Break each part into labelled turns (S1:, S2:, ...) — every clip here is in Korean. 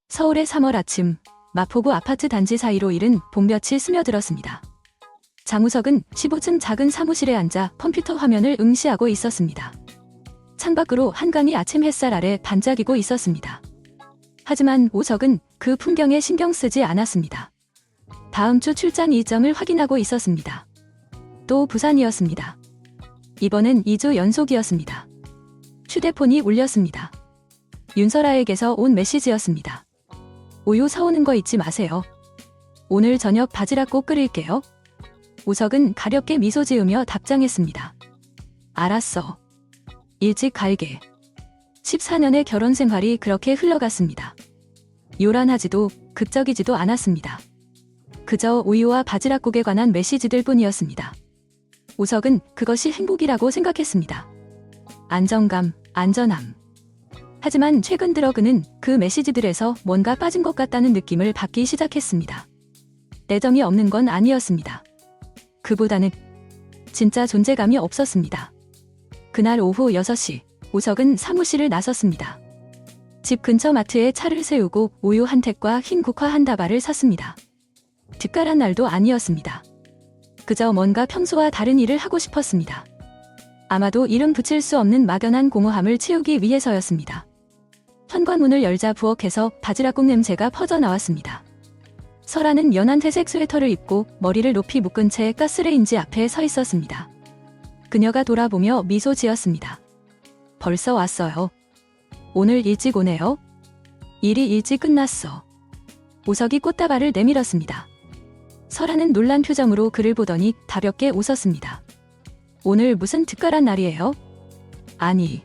S1: 서울의 3월 아침, 마포구 아파트 단지 사이로 이른 봄볕이 스며들었습니다. 장우석은 15층 작은 사무실에 앉아 컴퓨터 화면을 응시하고 있었습니다. 창밖으로 한강이 아침 햇살 아래 반짝이고 있었습니다. 하지만 우석은 그 풍경에 신경 쓰지 않았습니다. 다음 주 출장 일정을 확인하고 있었습니다. 또 부산이었습니다. 이번엔 2주 연속이었습니다. 휴대폰이 울렸습니다. 윤설아에게서 온 메시지였습니다. 우유 사오는 거 잊지 마세요. 오늘 저녁 바지락 꼭 끓일게요. 우석은 가볍게 미소 지으며 답장했습니다. 알았어. 일찍 갈게. 14년의 결혼 생활이 그렇게 흘러갔습니다. 요란하지도 극적이지도 않았습니다. 그저 우유와 바지락국에 관한 메시지들 뿐이었습니다. 우석은 그것이 행복이라고 생각했습니다. 안정감, 안전함. 하지만 최근 들어 그는 그 메시지들에서 뭔가 빠진 것 같다는 느낌을 받기 시작했습니다. 내정이 없는 건 아니었습니다. 그보다는 진짜 존재감이 없었습니다. 그날 오후 6시, 우석은 사무실을 나섰습니다. 집 근처 마트에 차를 세우고 우유 한 팩과 흰 국화 한 다발을 샀습니다. 특별한 날도 아니었습니다. 그저 뭔가 평소와 다른 일을 하고 싶었습니다. 아마도 이름 붙일 수 없는 막연한 공허함을 채우기 위해서였습니다. 현관문을 열자 부엌에서 바지락국 냄새가 퍼져나왔습니다. 설아는 연한 회색 스웨터를 입고 머리를 높이 묶은 채 가스레인지 앞에 서 있었습니다. 그녀가 돌아보며 미소 지었습니다. 벌써 왔어요. 오늘 일찍 오네요. 일이 일찍 끝났어. 우석이 꽃다발을 내밀었습니다. 설아는 놀란 표정으로 그를 보더니 가볍게 웃었습니다. 오늘 무슨 특별한 날이에요? 아니,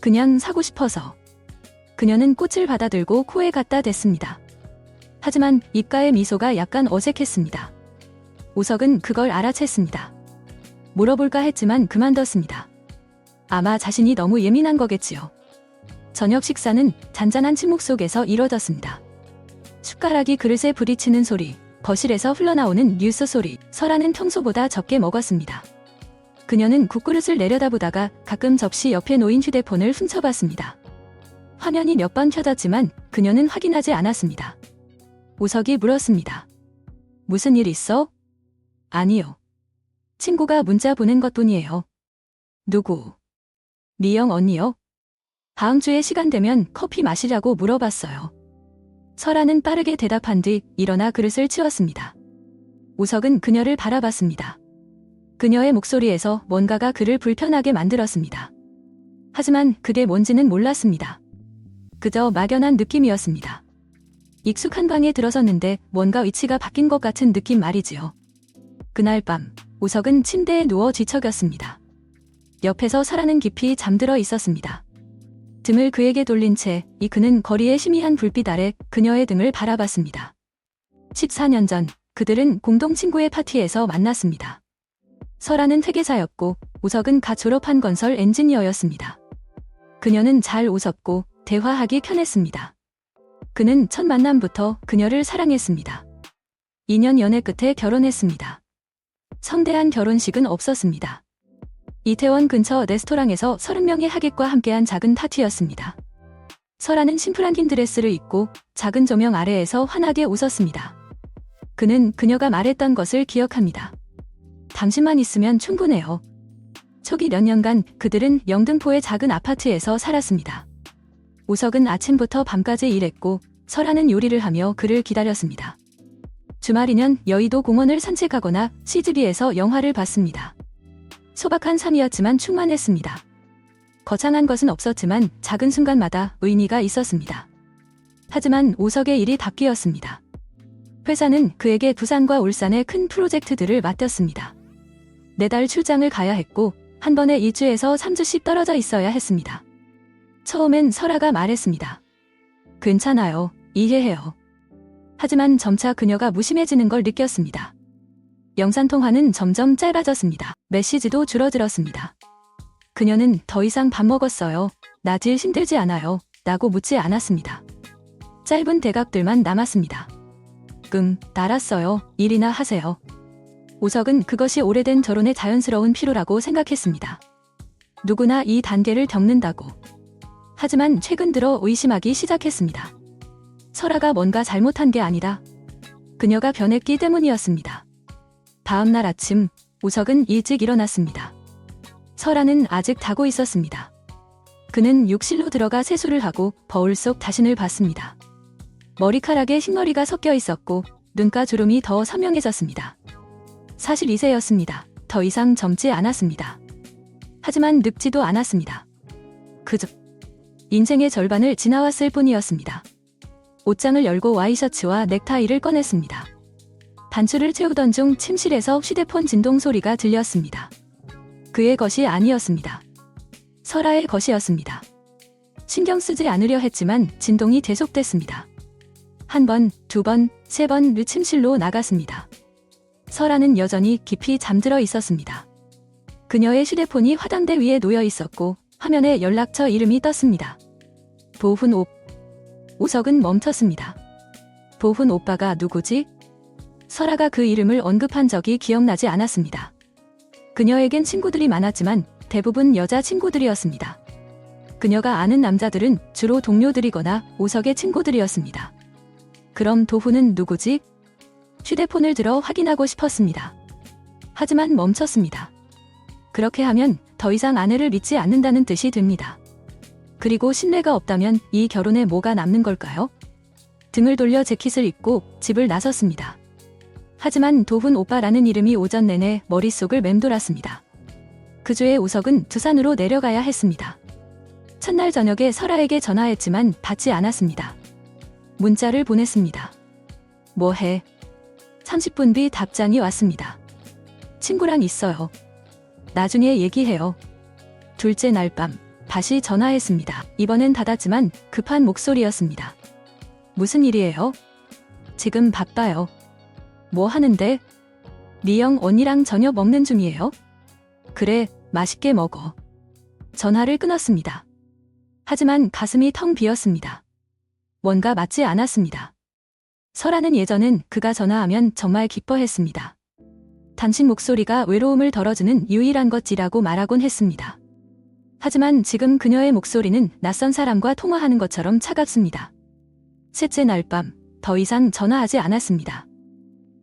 S1: 그냥 사고 싶어서. 그녀는 꽃을 받아들고 코에 갖다 댔습니다. 하지만 입가의 미소가 약간 어색했습니다. 우석은 그걸 알아챘습니다. 물어볼까 했지만 그만뒀습니다. 아마 자신이 너무 예민한 거겠지요. 저녁 식사는 잔잔한 침묵 속에서 이뤄졌습니다. 숟가락이 그릇에 부딪히는 소리, 거실에서 흘러나오는 뉴스 소리, 설아는 평소보다 적게 먹었습니다. 그녀는 국그릇을 내려다보다가 가끔 접시 옆에 놓인 휴대폰을 훔쳐봤습니다. 화면이 몇 번 켜졌지만 그녀는 확인하지 않았습니다. 우석이 물었습니다. 무슨 일 있어? 아니요. 친구가 문자 보낸 것뿐이에요. 누구? 미영 언니요? 다음 주에 시간 되면 커피 마시자고 물어봤어요. 설아는 빠르게 대답한 뒤 일어나 그릇을 치웠습니다. 우석은 그녀를 바라봤습니다. 그녀의 목소리에서 뭔가가 그를 불편하게 만들었습니다. 하지만 그게 뭔지는 몰랐습니다. 그저 막연한 느낌이었습니다. 익숙한 방에 들어섰는데 뭔가 위치가 바뀐 것 같은 느낌 말이지요. 그날 밤, 우석은 침대에 누워 뒤척였습니다. 옆에서 설아는 깊이 잠들어 있었습니다. 등을 그에게 돌린 채 그는 거리의 희미한 불빛 아래 그녀의 등을 바라봤습니다. 14년 전 그들은 공동 친구의 파티에서 만났습니다. 설아는 회계사였고 우석은 갓 졸업한 건설 엔지니어였습니다. 그녀는 잘 웃었고 대화하기 편했습니다. 그는 첫 만남부터 그녀를 사랑했습니다. 2년 연애 끝에 결혼했습니다. 성대한 결혼식은 없었습니다. 이태원 근처 레스토랑에서 30명의 하객과 함께한 작은 파티였습니다. 설아는 심플한 긴 드레스를 입고 작은 조명 아래에서 환하게 웃었습니다. 그는 그녀가 말했던 것을 기억합니다. 당신만 있으면 충분해요. 초기 몇 년간 그들은 영등포의 작은 아파트에서 살았습니다. 우석은 아침부터 밤까지 일했고 설아는 요리를 하며 그를 기다렸습니다. 주말이면 여의도 공원을 산책하거나 CGV에서 영화를 봤습니다. 소박한 삶이었지만 충만했습니다. 거창한 것은 없었지만 작은 순간마다 의미가 있었습니다. 하지만 우석의 일이 바뀌었습니다. 회사는 그에게 부산과 울산의 큰 프로젝트들을 맡겼습니다. 4달 출장을 가야 했고 한 번에 2주에서 3주씩 떨어져 있어야 했습니다. 처음엔 설아가 말했습니다. 괜찮아요. 이해해요. 하지만 점차 그녀가 무심해지는 걸 느꼈습니다. 영상통화는 점점 짧아졌습니다. 메시지도 줄어들었습니다. 그녀는 더 이상 밥 먹었어요. 낮일 힘들지 않아요. 라고 묻지 않았습니다. 짧은 대각들만 남았습니다. 알았어요. 일이나 하세요. 우석은 그것이 오래된 결혼의 자연스러운 피로라고 생각했습니다. 누구나 이 단계를 겪는다고. 하지만 최근 들어 의심하기 시작했습니다. 설아가 뭔가 잘못한 게 아니다. 그녀가 변했기 때문이었습니다. 다음 날 아침, 우석은 일찍 일어났습니다. 설아는 아직 자고 있었습니다. 그는 욕실로 들어가 세수를 하고 거울 속 자신을 봤습니다. 머리카락에 흰머리가 섞여 있었고 눈가 주름이 더 선명해졌습니다. 42세였습니다. 더 이상 젊지 않았습니다. 하지만 늙지도 않았습니다. 그저 인생의 절반을 지나왔을 뿐이었습니다. 옷장을 열고 와이셔츠와 넥타이를 꺼냈습니다. 단추를 채우던 중 침실에서 휴대폰 진동 소리가 들렸습니다. 그의 것이 아니었습니다. 설아의 것이었습니다. 신경 쓰지 않으려 했지만 진동이 계속됐습니다. 한 번, 두 번, 세 번 침실로 나갔습니다. 설아는 여전히 깊이 잠들어 있었습니다. 그녀의 휴대폰이 화단대 위에 놓여 있었고 화면에 연락처 이름이 떴습니다. 보훈 우석은 멈췄습니다. 보훈 오빠가 누구지? 설아가 그 이름을 언급한 적이 기억나지 않았습니다. 그녀에겐 친구들이 많았지만 대부분 여자 친구들이었습니다. 그녀가 아는 남자들은 주로 동료들이거나 우석의 친구들이었습니다. 그럼 도훈은 누구지? 휴대폰을 들어 확인하고 싶었습니다. 하지만 멈췄습니다. 그렇게 하면 더 이상 아내를 믿지 않는다는 뜻이 됩니다. 그리고 신뢰가 없다면 이 결혼에 뭐가 남는 걸까요? 등을 돌려 재킷을 입고 집을 나섰습니다. 하지만 도훈 오빠라는 이름이 오전 내내 머릿속을 맴돌았습니다. 그 주에 우석은 두산으로 내려가야 했습니다. 첫날 저녁에 설아에게 전화했지만 받지 않았습니다. 문자를 보냈습니다. 뭐해? 30분 뒤 답장이 왔습니다. 친구랑 있어요. 나중에 얘기해요. 둘째 날 밤 다시 전화했습니다. 이번엔 닫았지만 급한 목소리였습니다. 무슨 일이에요? 지금 바빠요. 뭐 하는데? 미영 언니랑 저녁 먹는 중이에요? 그래, 맛있게 먹어. 전화를 끊었습니다. 하지만 가슴이 텅 비었습니다. 뭔가 맞지 않았습니다. 설아는 예전엔 그가 전화하면 정말 기뻐했습니다. 당신 목소리가 외로움을 덜어주는 유일한 것이라고 말하곤 했습니다. 하지만 지금 그녀의 목소리는 낯선 사람과 통화하는 것처럼 차갑습니다. 셋째 날 밤, 더 이상 전화하지 않았습니다.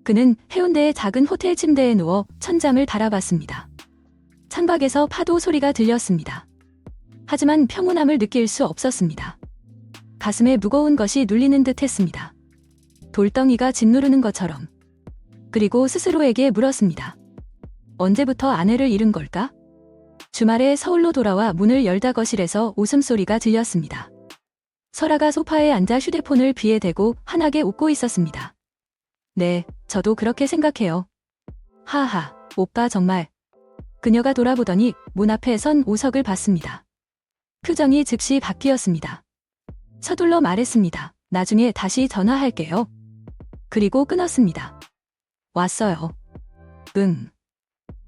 S1: 그는 해운대의 작은 호텔 침대에 누워 천장을 바라봤습니다. 창밖에서 파도 소리가 들렸습니다. 하지만 평온함을 느낄 수 없었습니다. 가슴에 무거운 것이 눌리는 듯 했습니다. 돌덩이가 짓누르는 것처럼. 그리고 스스로에게 물었습니다. 언제부터 아내를 잃은 걸까? 주말에 서울로 돌아와 문을 열다 거실에서 웃음소리가 들렸습니다. 설아가 소파에 앉아 휴대폰을 귀에 대고 환하게 웃고 있었습니다. 네, 저도 그렇게 생각해요. 하하, 오빠 정말. 그녀가 돌아보더니 문 앞에 선 우석을 봤습니다. 표정이 즉시 바뀌었습니다. 서둘러 말했습니다. 나중에 다시 전화할게요. 그리고 끊었습니다. 왔어요. 응.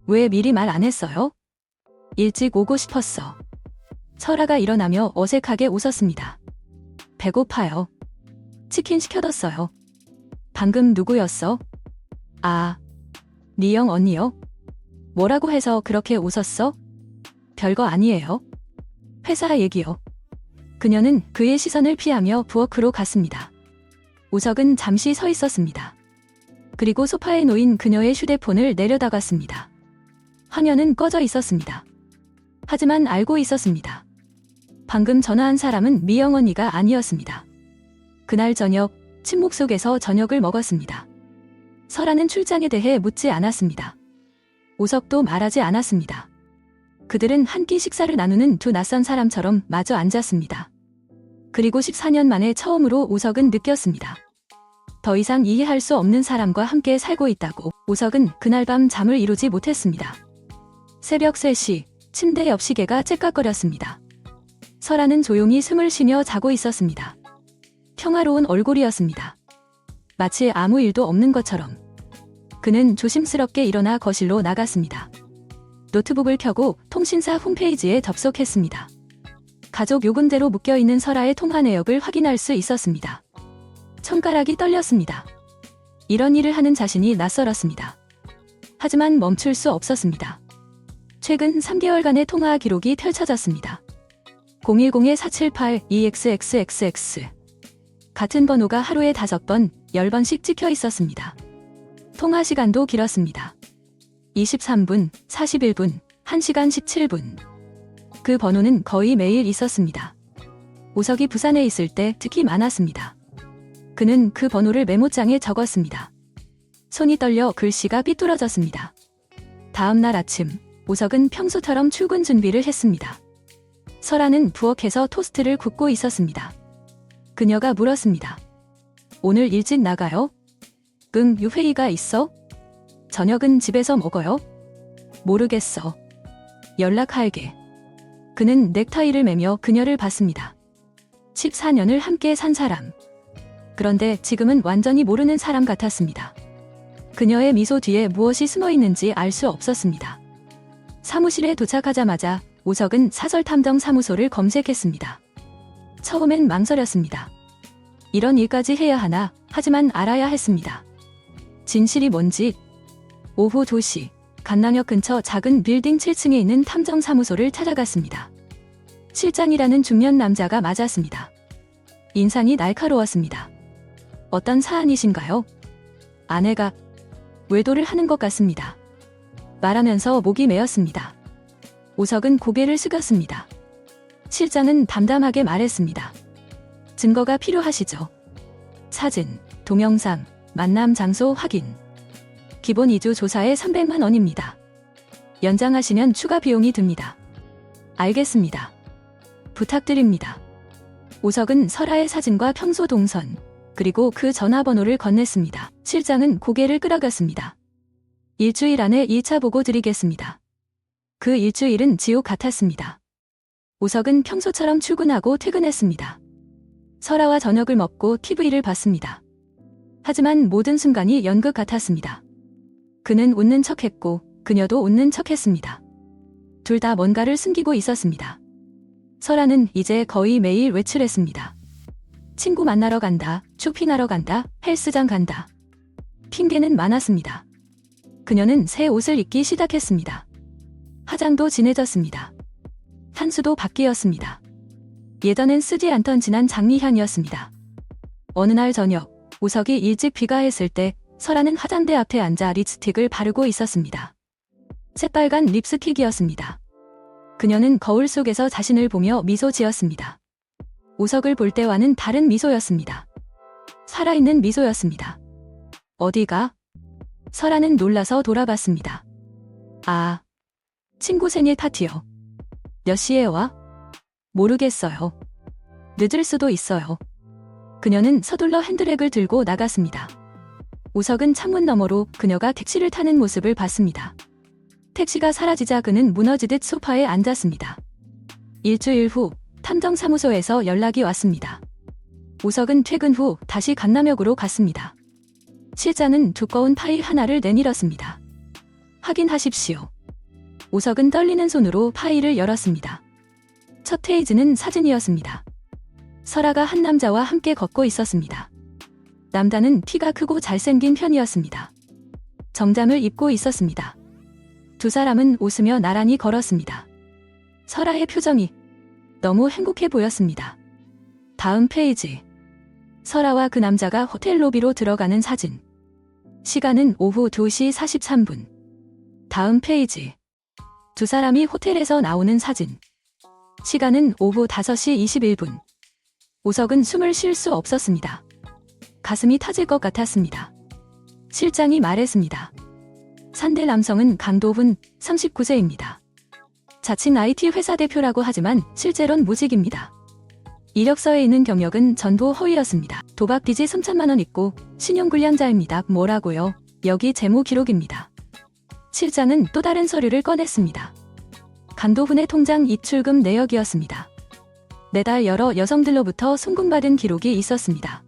S1: 왜 미리 말 안 했어요? 일찍 오고 싶었어. 설아가 일어나며 어색하게 웃었습니다. 배고파요. 치킨 시켜뒀어요. 방금 누구였어? 아, 미영 언니요? 뭐라고 해서 그렇게 웃었어? 별거 아니에요. 회사 얘기요. 그녀는 그의 시선을 피하며 부엌으로 갔습니다. 우석은 잠시 서 있었습니다. 그리고 소파에 놓인 그녀의 휴대폰을 내려다봤습니다. 화면은 꺼져 있었습니다. 하지만 알고 있었습니다. 방금 전화한 사람은 미영 언니가 아니었습니다. 그날 저녁, 침묵 속에서 저녁을 먹었습니다. 설아는 출장에 대해 묻지 않았습니다. 우석도 말하지 않았습니다. 그들은 한 끼 식사를 나누는 두 낯선 사람처럼 마저 앉았습니다. 그리고 14년 만에 처음으로 우석은 느꼈습니다. 더 이상 이해할 수 없는 사람과 함께 살고 있다고. 우석은 그날 밤 잠을 이루지 못했습니다. 새벽 3시, 침대 옆 시계가 째깍거렸습니다. 설아는 조용히 숨을 쉬며 자고 있었습니다. 평화로운 얼굴이었습니다. 마치 아무 일도 없는 것처럼. 그는 조심스럽게 일어나 거실로 나갔습니다. 노트북을 켜고 통신사 홈페이지에 접속했습니다. 가족 요금제로 묶여있는 설아의 통화 내역을 확인할 수 있었습니다. 손가락이 떨렸습니다. 이런 일을 하는 자신이 낯설었습니다. 하지만 멈출 수 없었습니다. 최근 3개월간의 통화 기록이 펼쳐졌습니다. 010-478-EXXXX. 같은 번호가 하루에 5번, 10번씩 찍혀 있었습니다. 통화 시간도 길었습니다. 23분, 41분, 1시간 17분. 그 번호는 거의 매일 있었습니다. 우석이 부산에 있을 때 특히 많았습니다. 그는 그 번호를 메모장에 적었습니다. 손이 떨려 글씨가 삐뚤어졌습니다. 다음 날 아침, 우석은 평소처럼 출근 준비를 했습니다. 설아는 부엌에서 토스트를 굽고 있었습니다. 그녀가 물었습니다. 오늘 일찍 나가요? 응, 회의가 있어? 저녁은 집에서 먹어요? 모르겠어. 연락할게. 그는 넥타이를 매며 그녀를 봤습니다. 14년을 함께 산 사람. 그런데 지금은 완전히 모르는 사람 같았습니다. 그녀의 미소 뒤에 무엇이 숨어 있는지 알 수 없었습니다. 사무실에 도착하자마자 우석은 사설탐정사무소를 검색했습니다. 처음엔 망설였습니다. 이런 일까지 해야 하나, 하지만 알아야 했습니다. 진실이 뭔지. 오후 2시, 간남역 근처 작은 빌딩 7층에 있는 탐정사무소를 찾아갔습니다. 실장이라는 중년 남자가 맞았습니다. 인상이 날카로웠습니다. 어떤 사안이신가요? 아내가 외도를 하는 것 같습니다. 말하면서 목이 메었습니다. 우석은 고개를 숙였습니다. 실장은 담담하게 말했습니다. 증거가 필요하시죠? 사진, 동영상, 만남 장소 확인. 기본 2주 조사에 300만 원입니다. 연장하시면 추가 비용이 듭니다. 알겠습니다. 부탁드립니다. 우석은 설아의 사진과 평소 동선, 그리고 그 전화번호를 건넸습니다. 실장은 고개를 끄덕였습니다. 일주일 안에 2차 보고 드리겠습니다. 그 일주일은 지옥 같았습니다. 우석은 평소처럼 출근하고 퇴근했습니다. 설아와 저녁을 먹고 TV를 봤습니다. 하지만 모든 순간이 연극 같았습니다. 그는 웃는 척했고 그녀도 웃는 척했습니다. 둘 다 뭔가를 숨기고 있었습니다. 설아는 이제 거의 매일 외출했습니다. 친구 만나러 간다, 쇼핑하러 간다, 헬스장 간다. 핑계는 많았습니다. 그녀는 새 옷을 입기 시작했습니다. 화장도 진해졌습니다. 향수도 바뀌었습니다. 예전엔 쓰지 않던 진한 장미향이었습니다. 어느 날 저녁, 우석이 일찍 귀가했을 때 설아는 화장대 앞에 앉아 립스틱을 바르고 있었습니다. 새빨간 립스틱이었습니다. 그녀는 거울 속에서 자신을 보며 미소 지었습니다. 우석을 볼 때와는 다른 미소였습니다. 살아있는 미소였습니다. 어디가? 설아는 놀라서 돌아봤습니다. 아, 친구 생일 파티요. 몇 시에 와? 모르겠어요. 늦을 수도 있어요. 그녀는 서둘러 핸드백을 들고 나갔습니다. 우석은 창문 너머로 그녀가 택시를 타는 모습을 봤습니다. 택시가 사라지자 그는 무너지듯 소파에 앉았습니다. 일주일 후 탐정사무소에서 연락이 왔습니다. 우석은 퇴근 후 다시 간남역으로 갔습니다. 실장은 두꺼운 파일 하나를 내밀었습니다. 확인하십시오. 우석은 떨리는 손으로 파일을 열었습니다. 첫 페이지는 사진이었습니다. 설아가 한 남자와 함께 걷고 있었습니다. 남자는 키가 크고 잘생긴 편이었습니다. 정장을 입고 있었습니다. 두 사람은 웃으며 나란히 걸었습니다. 설아의 표정이 너무 행복해 보였습니다. 다음 페이지. 설아와 그 남자가 호텔 로비로 들어가는 사진. 시간은 오후 2시 43분. 다음 페이지. 두 사람이 호텔에서 나오는 사진. 시간은 오후 5시 21분. 우석은 숨을 쉴 수 없었습니다. 가슴이 터질 것 같았습니다. 실장이 말했습니다. 산대 남성은 강도훈, 39세입니다. 자칭 IT 회사 대표라고 하지만 실제론 무직입니다. 이력서에 있는 경력은 전부 허위였습니다. 도박 빚이 3천만 원 있고 신용불량자입니다. 뭐라고요? 여기 재무 기록입니다. 실장은 또 다른 서류를 꺼냈습니다. 강도훈의 통장 입출금 내역이었습니다. 매달 여러 여성들로부터 송금받은 기록이 있었습니다.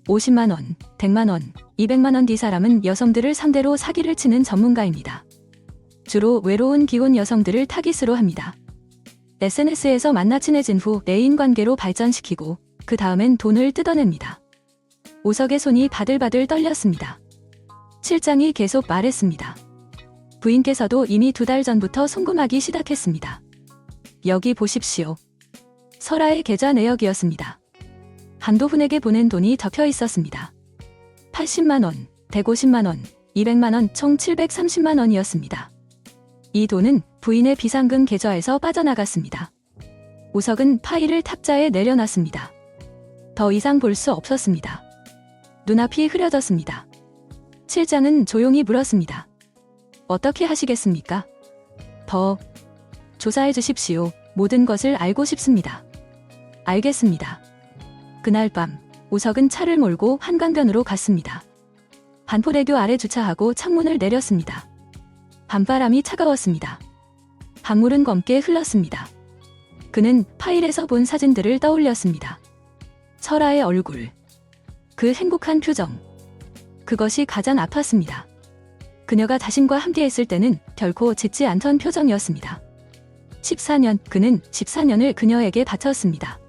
S1: 50만 원, 100만 원, 200만 원. 이 사람은 여성들을 상대로 사기를 치는 전문가입니다. 주로 외로운 기혼 여성들을 타깃으로 합니다. SNS에서 만나 친해진 후 애인 관계로 발전시키고 그 다음엔 돈을 뜯어냅니다. 우석의 손이 바들바들 떨렸습니다. 실장이 계속 말했습니다. 부인께서도 이미 2달 전부터 송금하기 시작했습니다. 여기 보십시오. 설아의 계좌 내역이었습니다. 강도훈에게 보낸 돈이 적혀 있었습니다. 80만 원, 150만 원, 200만 원, 총 730만 원이었습니다. 이 돈은 부인의 비상금 계좌에서 빠져나갔습니다. 우석은 파일을 탁자에 내려놨습니다. 더 이상 볼 수 없었습니다. 눈앞이 흐려졌습니다. 실장은 조용히 물었습니다. 어떻게 하시겠습니까? 더 조사해 주십시오. 모든 것을 알고 싶습니다. 알겠습니다. 그날 밤 우석은 차를 몰고 한강변으로 갔습니다. 반포대교 아래 주차하고 창문을 내렸습니다. 밤바람이 차가웠습니다. 강물은 검게 흘렀습니다. 그는 파일에서 본 사진들을 떠올렸습니다. 설아의 얼굴, 그 행복한 표정, 그것이 가장 아팠습니다. 그녀가 자신과 함께했을 때는 결코 짖지 않던 표정이었습니다. 14년, 그는 14년을 그녀에게 바쳤습니다.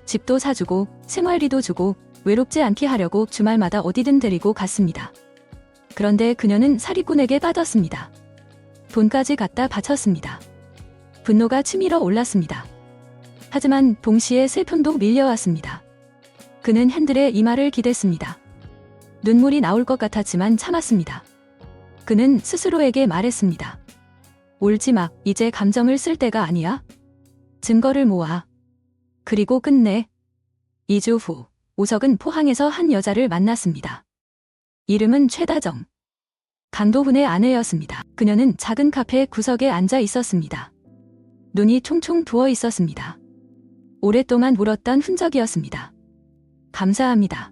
S1: 집도 사주고 생활비도 주고 외롭지 않게 하려고 주말마다 어디든 데리고 갔습니다. 그런데 그녀는 사기꾼에게 빠졌습니다. 돈까지 갖다 바쳤습니다. 분노가 치밀어 올랐습니다. 하지만 동시에 슬픔도 밀려왔습니다. 그는 핸들에 이마를 기댔습니다. 눈물이 나올 것 같았지만 참았습니다. 그는 스스로에게 말했습니다. 울지 마, 이제 감정을 쓸 때가 아니야. 증거를 모아. 그리고 끝내. 2주 후, 우석은 포항에서 한 여자를 만났습니다. 이름은 최다정. 강도훈의 아내였습니다. 그녀는 작은 카페 구석에 앉아 있었습니다. 눈이 총총 부어 있었습니다. 오랫동안 울었던 흔적이었습니다. 감사합니다.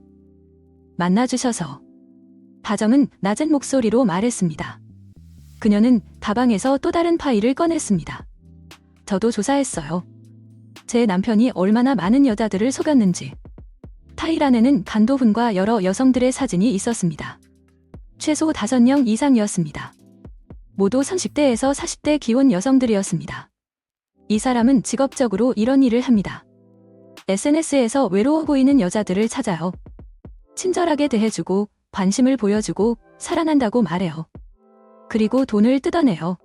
S1: 만나주셔서. 다정은 낮은 목소리로 말했습니다. 그녀는 가방에서 또 다른 파일을 꺼냈습니다. 저도 조사했어요. 제 남편이 얼마나 많은 여자들을 속였는지. 파일 안에는 강도훈과 여러 여성들의 사진이 있었습니다. 최소 5명 이상이었습니다. 모두 30대에서 40대 기혼 여성들이었습니다. 이 사람은 직업적으로 이런 일을 합니다. SNS에서 외로워 보이는 여자들을 찾아요. 친절하게 대해주고 관심을 보여주고 사랑한다고 말해요. 그리고 돈을 뜯어내요.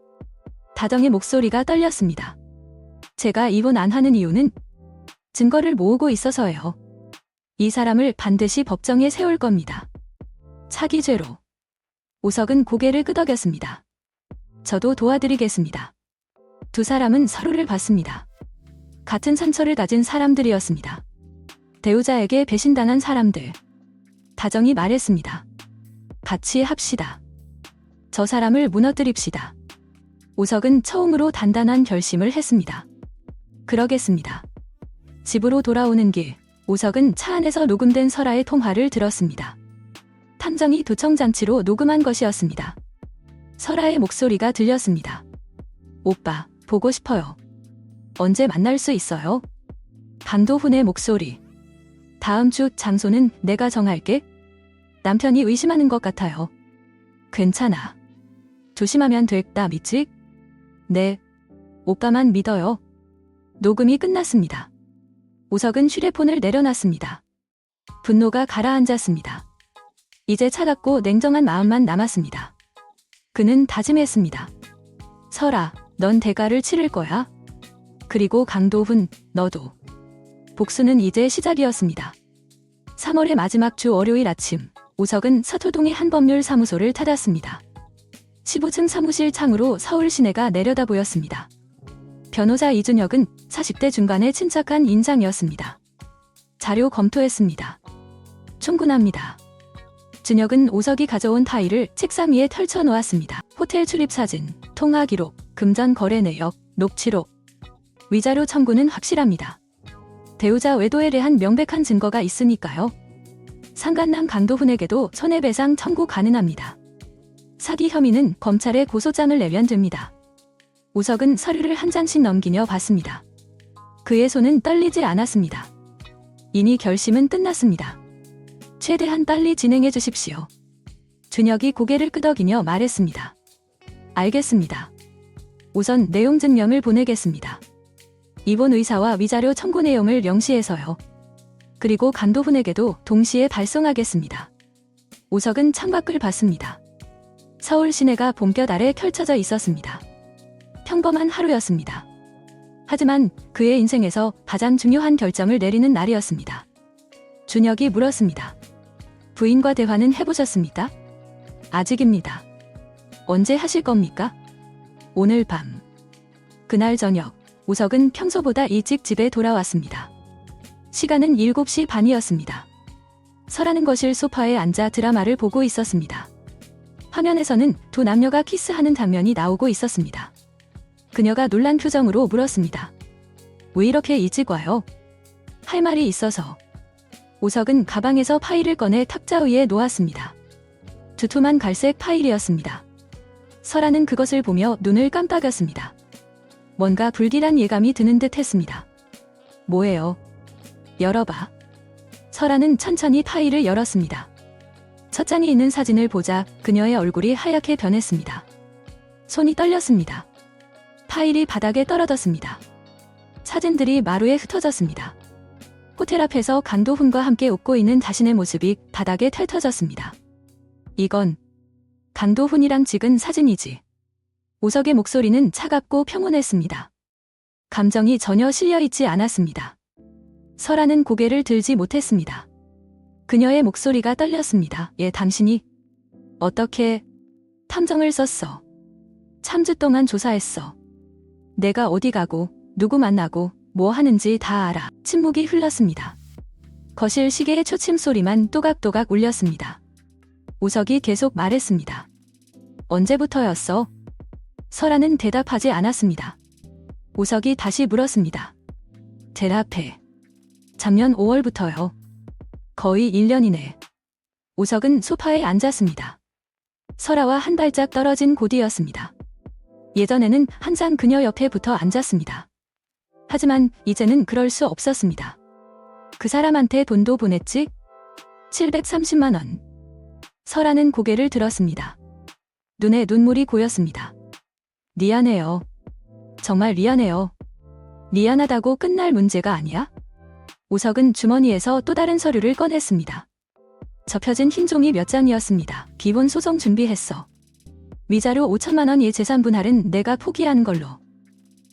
S1: 다정의 목소리가 떨렸습니다. 제가 이혼 안 하는 이유는 증거를 모으고 있어서예요. 이 사람을 반드시 법정에 세울 겁니다. 사기죄로. 우석은 고개를 끄덕였습니다. 저도 도와드리겠습니다. 두 사람은 서로를 봤습니다. 같은 상처를 가진 사람들이었습니다. 배우자에게 배신당한 사람들. 다정이 말했습니다. 같이 합시다. 저 사람을 무너뜨립시다. 우석은 처음으로 단단한 결심을 했습니다. 그러겠습니다. 집으로 돌아오는 길, 우석은 차 안에서 녹음된 설아의 통화를 들었습니다. 탐정이 도청장치로 녹음한 것이었습니다. 설아의 목소리가 들렸습니다. 오빠, 보고 싶어요. 언제 만날 수 있어요? 강도훈의 목소리. 다음 주 장소는 내가 정할게. 남편이 의심하는 것 같아요. 괜찮아. 조심하면 됐다, 믿지? 네. 오빠만 믿어요. 녹음이 끝났습니다. 우석은 휴대폰을 내려놨습니다. 분노가 가라앉았습니다. 이제 차갑고 냉정한 마음만 남았습니다. 그는 다짐했습니다. 설아, 넌 대가를 치를 거야. 그리고 강도훈, 너도. 복수는 이제 시작이었습니다. 3월의 마지막 주 월요일 아침, 우석은 서초동의 한 법률 사무소를 찾았습니다. 15층 사무실 창으로 서울 시내가 내려다 보였습니다. 변호사 이준혁은 40대 중반의 침착한 인상이었습니다. 자료 검토했습니다. 충분합니다. 준혁은 우석이 가져온 파일을 책상 위에 펼쳐 놓았습니다. 호텔 출입 사진, 통화 기록, 금전 거래 내역, 녹취록. 위자료 청구는 확실합니다. 배우자 외도에 대한 명백한 증거가 있으니까요. 상간남 강도훈에게도 손해배상 청구 가능합니다. 사기 혐의는 검찰에 고소장을 내면 됩니다. 우석은 서류를 한 장씩 넘기며 봤습니다. 그의 손은 떨리지 않았습니다. 이미 결심은 끝났습니다. 최대한 빨리 진행해 주십시오. 준혁이 고개를 끄덕이며 말했습니다. 알겠습니다. 우선 내용 증명을 보내겠습니다. 이혼 의사와 위자료 청구 내용을 명시해서요. 그리고 강도훈에게도 동시에 발송하겠습니다. 우석은 창밖을 봤습니다. 서울 시내가 봄볕 아래 펼쳐져 있었습니다. 평범한 하루였습니다. 하지만 그의 인생에서 가장 중요한 결정을 내리는 날이었습니다. 준혁이 물었습니다. 부인과 대화는 해보셨습니까? 아직입니다. 언제 하실 겁니까? 오늘 밤. 그날 저녁, 우석은 평소보다 일찍 집에 돌아왔습니다. 시간은 7시 반이었습니다. 설하는 거실 소파에 앉아 드라마를 보고 있었습니다. 화면에서는 두 남녀가 키스하는 장면이 나오고 있었습니다. 그녀가 놀란 표정으로 물었습니다. 왜 이렇게 일찍 와요? 할 말이 있어서. 우석은 가방에서 파일을 꺼내 탁자 위에 놓았습니다. 두툼한 갈색 파일이었습니다. 설하는 그것을 보며 눈을 깜빡였습니다. 뭔가 불길한 예감이 드는 듯 했습니다. 뭐예요? 열어봐. 설하는 천천히 파일을 열었습니다. 첫 장에 있는 사진을 보자 그녀의 얼굴이 하얗게 변했습니다. 손이 떨렸습니다. 파일이 바닥에 떨어졌습니다. 사진들이 마루에 흩어졌습니다. 호텔 앞에서 강도훈과 함께 웃고 있는 자신의 모습이 바닥에 펼쳐졌습니다. 이건 강도훈이랑 찍은 사진이지. 우석의 목소리는 차갑고 평온했습니다. 감정이 전혀 실려있지 않았습니다. 설하는 고개를 들지 못했습니다. 그녀의 목소리가 떨렸습니다. 당신이 어떻게 탐정을 썼어? 3주 동안 조사했어. 내가 어디 가고 누구 만나고 뭐 하는지 다 알아. 침묵이 흘렀습니다. 거실 시계의 초침 소리만 또각또각 울렸습니다. 우석이 계속 말했습니다. 언제부터였어? 설하는 대답하지 않았습니다. 우석이 다시 물었습니다. 대답해. 작년 5월부터요. 거의 1년이네. 우석은 소파에 앉았습니다. 설아와 한 발짝 떨어진 곳이었습니다. 예전에는 항상 그녀 옆에 붙어 앉았습니다. 하지만 이제는 그럴 수 없었습니다. 그 사람한테 돈도 보냈지? 730만 원. 설아는 고개를 들었습니다. 눈에 눈물이 고였습니다. 미안해요. 정말 미안해요. 미안하다고 끝날 문제가 아니야? 우석은 주머니에서 또 다른 서류를 꺼냈습니다. 접혀진 흰 종이 몇 장이었습니다. 기본 소송 준비했어. 위자료 5천만 원의 재산 분할은 내가 포기한 걸로.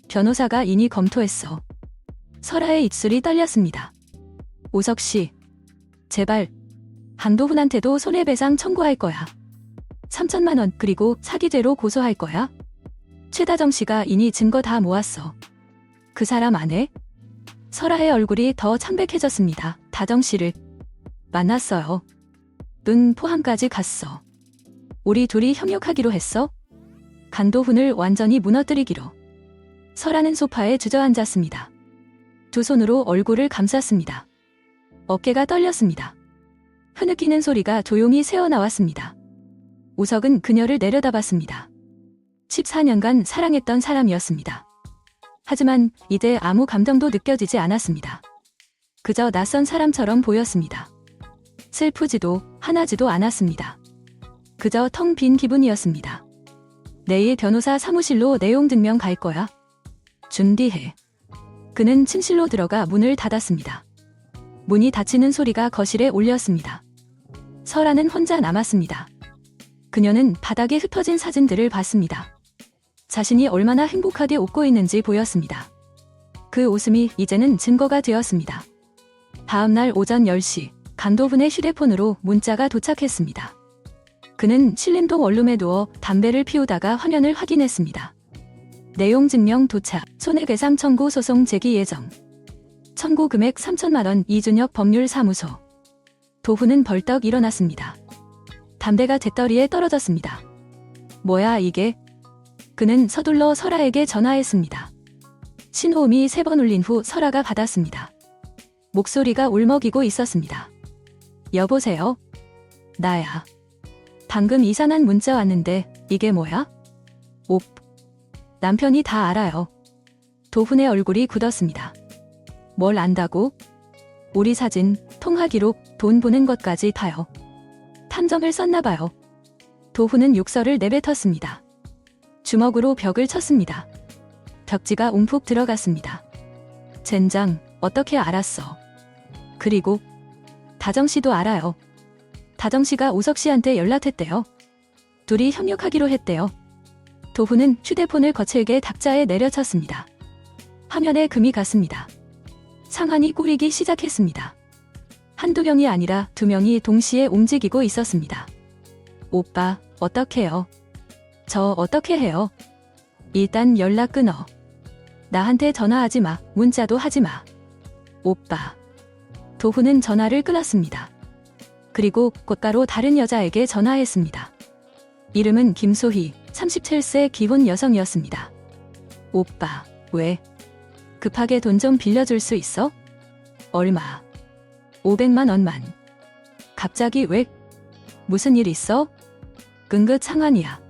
S1: 변호사가 이미 검토했어. 설아의 입술이 떨렸습니다. 우석 씨, 제발 강도훈한테도 손해배상 청구할 거야. 3천만 원 그리고 사기죄로 고소할 거야. 최다정 씨가 이미 증거 다 모았어. 그 사람 안 해? 설아의 얼굴이 더 창백해졌습니다. 다정 씨를 만났어요. 응, 포항까지 갔어. 우리 둘이 협력하기로 했어? 강도훈을 완전히 무너뜨리기로. 설아는 소파에 주저앉았습니다. 두 손으로 얼굴을 감쌌습니다. 어깨가 떨렸습니다. 흐느끼는 소리가 조용히 새어나왔습니다. 우석은 그녀를 내려다봤습니다. 14년간 사랑했던 사람이었습니다. 하지만 이제 아무 감정도 느껴지지 않았습니다. 그저 낯선 사람처럼 보였습니다. 슬프지도 화나지도 않았습니다. 그저 텅 빈 기분이었습니다. 내일 변호사 사무실로 내용 증명 갈 거야? 준비해. 그는 침실로 들어가 문을 닫았습니다. 문이 닫히는 소리가 거실에 울렸습니다. 설아는 혼자 남았습니다. 그녀는 바닥에 흩어진 사진들을 봤습니다. 자신이 얼마나 행복하게 웃고 있는지 보였습니다. 그 웃음이 이제는 증거가 되었습니다. 다음 날 오전 10시 강도훈의 휴대폰으로 문자가 도착했습니다. 그는 신림동 원룸에 누워 담배를 피우다가 화면을 확인했습니다. 내용 증명 도착, 손해배상 청구 소송 제기 예정. 청구 금액 3천만 원 이준혁 법률사무소. 도훈은 벌떡 일어났습니다. 담배가 재떨이에 떨어졌습니다. 뭐야 이게? 그는 서둘러 설아에게 전화했습니다. 신호음이 3번 울린 후 설아가 받았습니다. 목소리가 울먹이고 있었습니다. 여보세요? 나야. 방금 이상한 문자 왔는데 이게 뭐야? 옵. 남편이 다 알아요. 도훈의 얼굴이 굳었습니다. 뭘 안다고? 우리 사진, 통화 기록, 돈 보낸 것까지 다요. 탐정을 썼나봐요. 도훈은 욕설을 내뱉었습니다. 주먹으로 벽을 쳤습니다. 벽지가 움푹 들어갔습니다. 젠장, 어떻게 알았어? 그리고 다정씨도 알아요. 다정씨가 우석씨한테 연락했대요. 둘이 협력하기로 했대요. 도훈은 휴대폰을 거칠게 탁자에 내려쳤습니다. 화면에 금이 갔습니다. 상황이 꼬리기 시작했습니다. 한두 명이 아니라 2명이 동시에 움직이고 있었습니다. 오빠, 어떡해요? 저 어떻게 해요? 일단 연락 끊어. 나한테 전화하지 마. 문자도 하지 마. 오빠. 도훈은 전화를 끊었습니다. 그리고 곧바로 다른 여자에게 전화했습니다. 이름은 김소희, 37세 기혼 여성이었습니다. 오빠, 왜? 급하게 돈 좀 빌려줄 수 있어? 얼마? 500만 원만. 갑자기 왜? 무슨 일 있어? 끙긋 상환이야.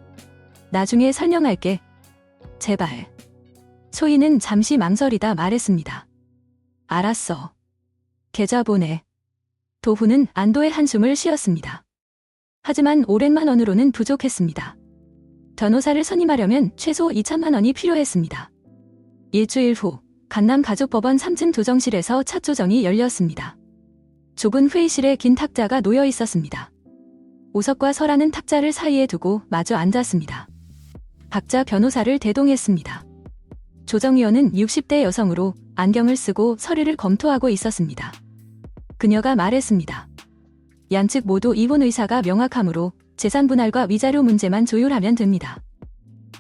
S1: 나중에 설명할게. 제발. 소희는 잠시 망설이다 말했습니다. 알았어. 계좌 보내. 도훈은 안도의 한숨을 쉬었습니다. 하지만 500만 원으로는 부족했습니다. 변호사를 선임하려면 최소 2천만 원이 필요했습니다. 일주일 후 강남가족법원 3층 조정실에서 첫 조정이 열렸습니다. 좁은 회의실에 긴 탁자가 놓여 있었습니다. 오석과 설아는 탁자를 사이에 두고 마주 앉았습니다. 각자 변호사를 대동했습니다. 조정위원은 60대 여성으로 안경을 쓰고 서류를 검토하고 있었습니다. 그녀가 말했습니다. 양측 모두 이혼 의사가 명확하므로 재산 분할과 위자료 문제만 조율하면 됩니다.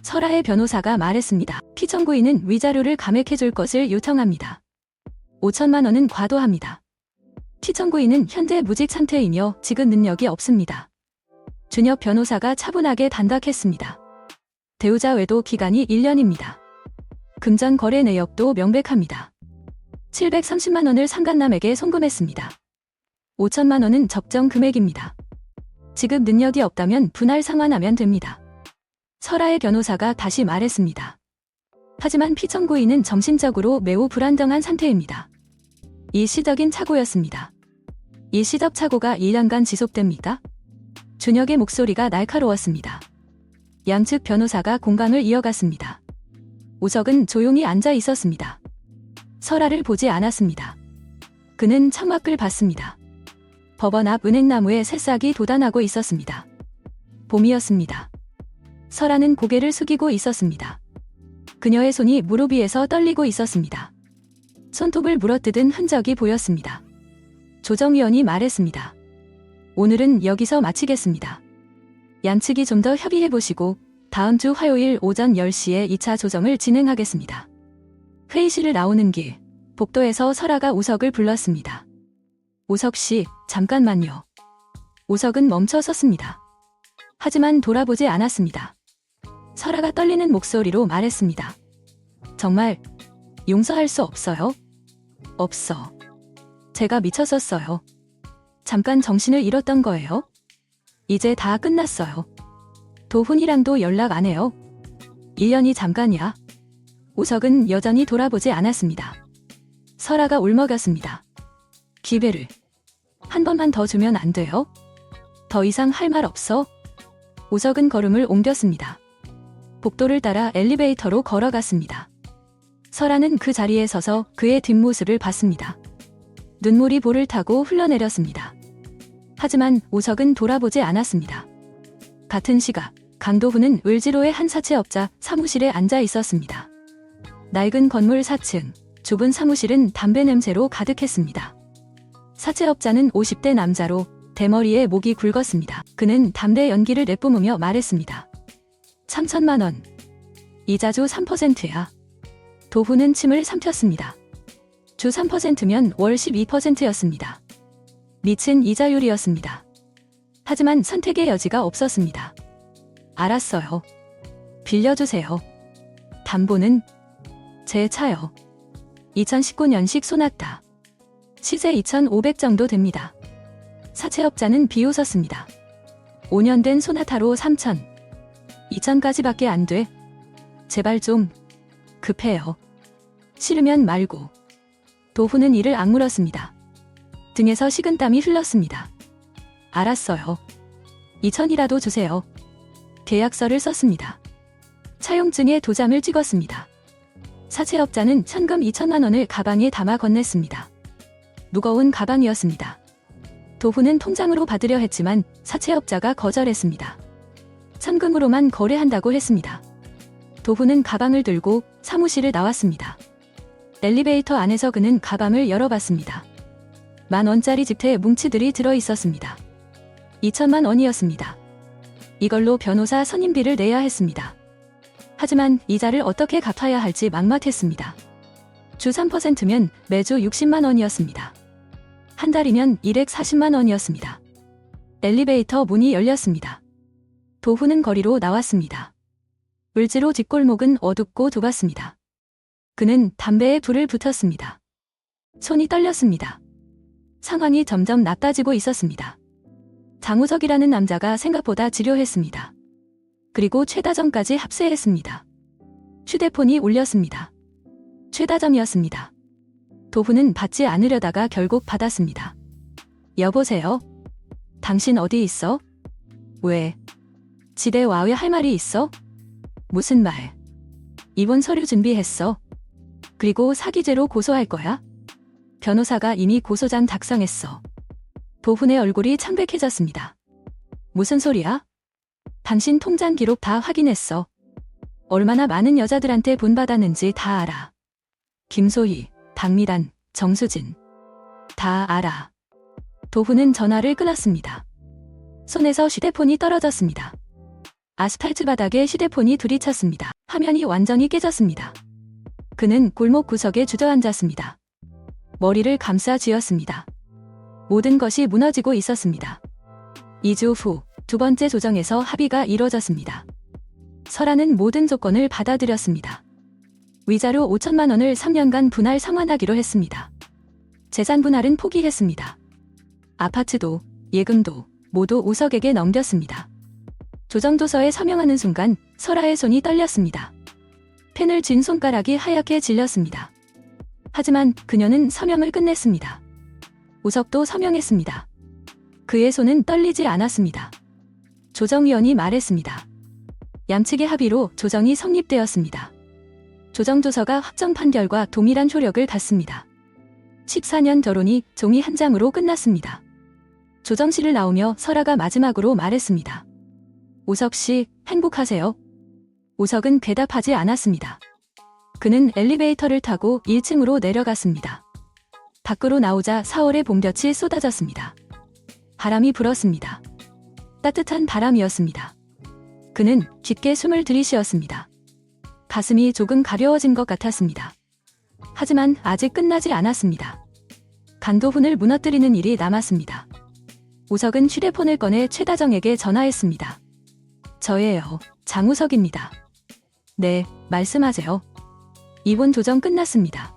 S1: 설아의 변호사가 말했습니다. 피청구인은 위자료를 감액해줄 것을 요청합니다. 5천만 원은 과도합니다. 피청구인은 현재 무직 상태이며 지급 능력이 없습니다. 준혁 변호사가 차분하게 단답했습니다. 배우자 외도 기간이 1년입니다. 금전 거래 내역도 명백합니다. 730만 원을 상간남에게 송금했습니다. 5천만 원은 적정 금액입니다. 지급 능력이 없다면 분할 상환하면 됩니다. 설아의 변호사가 다시 말했습니다. 하지만 피청구인은 정신적으로 매우 불안정한 상태입니다. 일시적인 착오였습니다. 일시적 착오가 1년간 지속됩니까? 준혁의 목소리가 날카로웠습니다. 양측 변호사가 공감을 이어갔습니다. 오석은 조용히 앉아 있었습니다. 설아를 보지 않았습니다. 그는 창밖을 봤습니다. 법원 앞 은행나무에 새싹이 돋아나고 있었습니다. 봄이었습니다. 설아는 고개를 숙이고 있었습니다. 그녀의 손이 무릎 위에서 떨리고 있었습니다. 손톱을 물어뜯은 흔적이 보였습니다. 조정위원이 말했습니다. 오늘은 여기서 마치겠습니다. 양측이 좀 더 협의해보시고 다음 주 화요일 오전 10시에 2차 조정을 진행하겠습니다. 회의실을 나오는 길, 복도에서 설아가 오석을 불렀습니다. 오석 씨, 잠깐만요. 오석은 멈춰 섰습니다. 하지만 돌아보지 않았습니다. 설아가 떨리는 목소리로 말했습니다. 정말 용서할 수 없어요? 없어. 제가 미쳤었어요. 잠깐 정신을 잃었던 거예요. 이제 다 끝났어요. 도훈이랑도 연락 안 해요. 1년이 잠깐이야. 오석은 여전히 돌아보지 않았습니다. 설아가 울먹였습니다. 기회를 한 번만 더 주면 안 돼요? 더 이상 할 말 없어? 오석은 걸음을 옮겼습니다. 복도를 따라 엘리베이터로 걸어갔습니다. 설아는 그 자리에 서서 그의 뒷모습을 봤습니다. 눈물이 볼을 타고 흘러내렸습니다. 하지만 오석은 돌아보지 않았습니다. 같은 시각, 강도훈은 을지로의 한 사채업자 사무실에 앉아 있었습니다. 낡은 건물 4층, 좁은 사무실은 담배 냄새로 가득했습니다. 사채업자는 50대 남자로 대머리에 목이 굵었습니다. 그는 담배 연기를 내뿜으며 말했습니다. 3천만 원. 이자주 3%야. 도훈은 침을 삼켰습니다. 주 3%면 월 12%였습니다. 미친 이자율이었습니다. 하지만 선택의 여지가 없었습니다. 알았어요. 빌려주세요. 담보는 제 차요. 2019년식 소나타. 시세 2,500 정도 됩니다. 사채업자는 비웃었습니다. 5년 된 소나타로 3천. 2천까지밖에 안 돼. 제발 좀. 급해요. 싫으면 말고. 도훈은 이를 악물었습니다. 등에서 식은땀이 흘렀습니다. 알았어요. 2천이라도 주세요. 계약서를 썼습니다. 차용증에 도장을 찍었습니다. 사채업자는 현금 2천만 원을 가방에 담아 건넸습니다. 무거운 가방이었습니다. 도훈은 통장으로 받으려 했지만 사채업자가 거절했습니다. 현금으로만 거래한다고 했습니다. 도훈은 가방을 들고 사무실을 나왔습니다. 엘리베이터 안에서 그는 가방을 열어봤습니다. 10,000원짜리 집태 뭉치들이 들어 있었습니다. 2천만 원이었습니다. 이걸로 변호사 선임비를 내야 했습니다. 하지만 이자를 어떻게 갚아야 할지 막막했습니다. 주 3%면 매주 60만 원이었습니다. 한 달이면 240만 원이었습니다. 엘리베이터 문이 열렸습니다. 도훈은 거리로 나왔습니다. 을지로 뒷골목은 어둡고 좁았습니다. 그는 담배에 불을 붙였습니다. 손이 떨렸습니다. 상황이 점점 나빠지고 있었습니다. 장우석이라는 남자가 생각보다 지려했습니다. 그리고 최다정까지 합세했습니다. 휴대폰이 울렸습니다. 최다정이었습니다. 도훈은 받지 않으려다가 결국 받았습니다. 여보세요? 당신 어디 있어? 왜? 집에 와 왜 할 말이 있어? 무슨 말? 이혼 서류 준비했어. 그리고 사기죄로 고소할 거야? 변호사가 이미 고소장 작성했어. 도훈의 얼굴이 창백해졌습니다. 무슨 소리야? 당신 통장 기록 다 확인했어. 얼마나 많은 여자들한테 본받았는지 다 알아. 김소희, 박미란, 정수진. 다 알아. 도훈은 전화를 끊었습니다. 손에서 휴대폰이 떨어졌습니다. 아스팔트 바닥에 휴대폰이 들이쳤습니다. 화면이 완전히 깨졌습니다. 그는 골목 구석에 주저앉았습니다. 머리를 감싸 쥐었습니다. 모든 것이 무너지고 있었습니다. 2주 후 두 번째 조정에서 합의가 이뤄졌습니다. 설아는 모든 조건을 받아들였습니다. 위자료 5천만 원을 3년간 분할 상환하기로 했습니다. 재산 분할은 포기했습니다. 아파트도 예금도 모두 우석에게 넘겼습니다. 조정조서에 서명하는 순간 설아의 손이 떨렸습니다. 펜을 쥔 손가락이 하얗게 질렸습니다. 하지만 그녀는 서명을 끝냈습니다. 우석도 서명했습니다. 그의 손은 떨리지 않았습니다. 조정위원이 말했습니다. 양측의 합의로 조정이 성립되었습니다. 조정조서가 확정 판결과 동일한 효력을 갖습니다. 14년 결혼이 종이 한 장으로 끝났습니다. 조정실을 나오며 설아가 마지막으로 말했습니다. 우석 씨, 행복하세요? 우석은 대답하지 않았습니다. 그는 엘리베이터를 타고 1층으로 내려갔습니다. 밖으로 나오자 4월의 봄볕이 쏟아졌습니다. 바람이 불었습니다. 따뜻한 바람이었습니다. 그는 깊게 숨을 들이쉬었습니다. 가슴이 조금 가벼워진 것 같았습니다. 하지만 아직 끝나지 않았습니다. 강도훈을 무너뜨리는 일이 남았습니다. 우석은 휴대폰을 꺼내 최다정에게 전화했습니다. 저예요. 장우석입니다. 네, 말씀하세요. 이혼 조정 끝났습니다.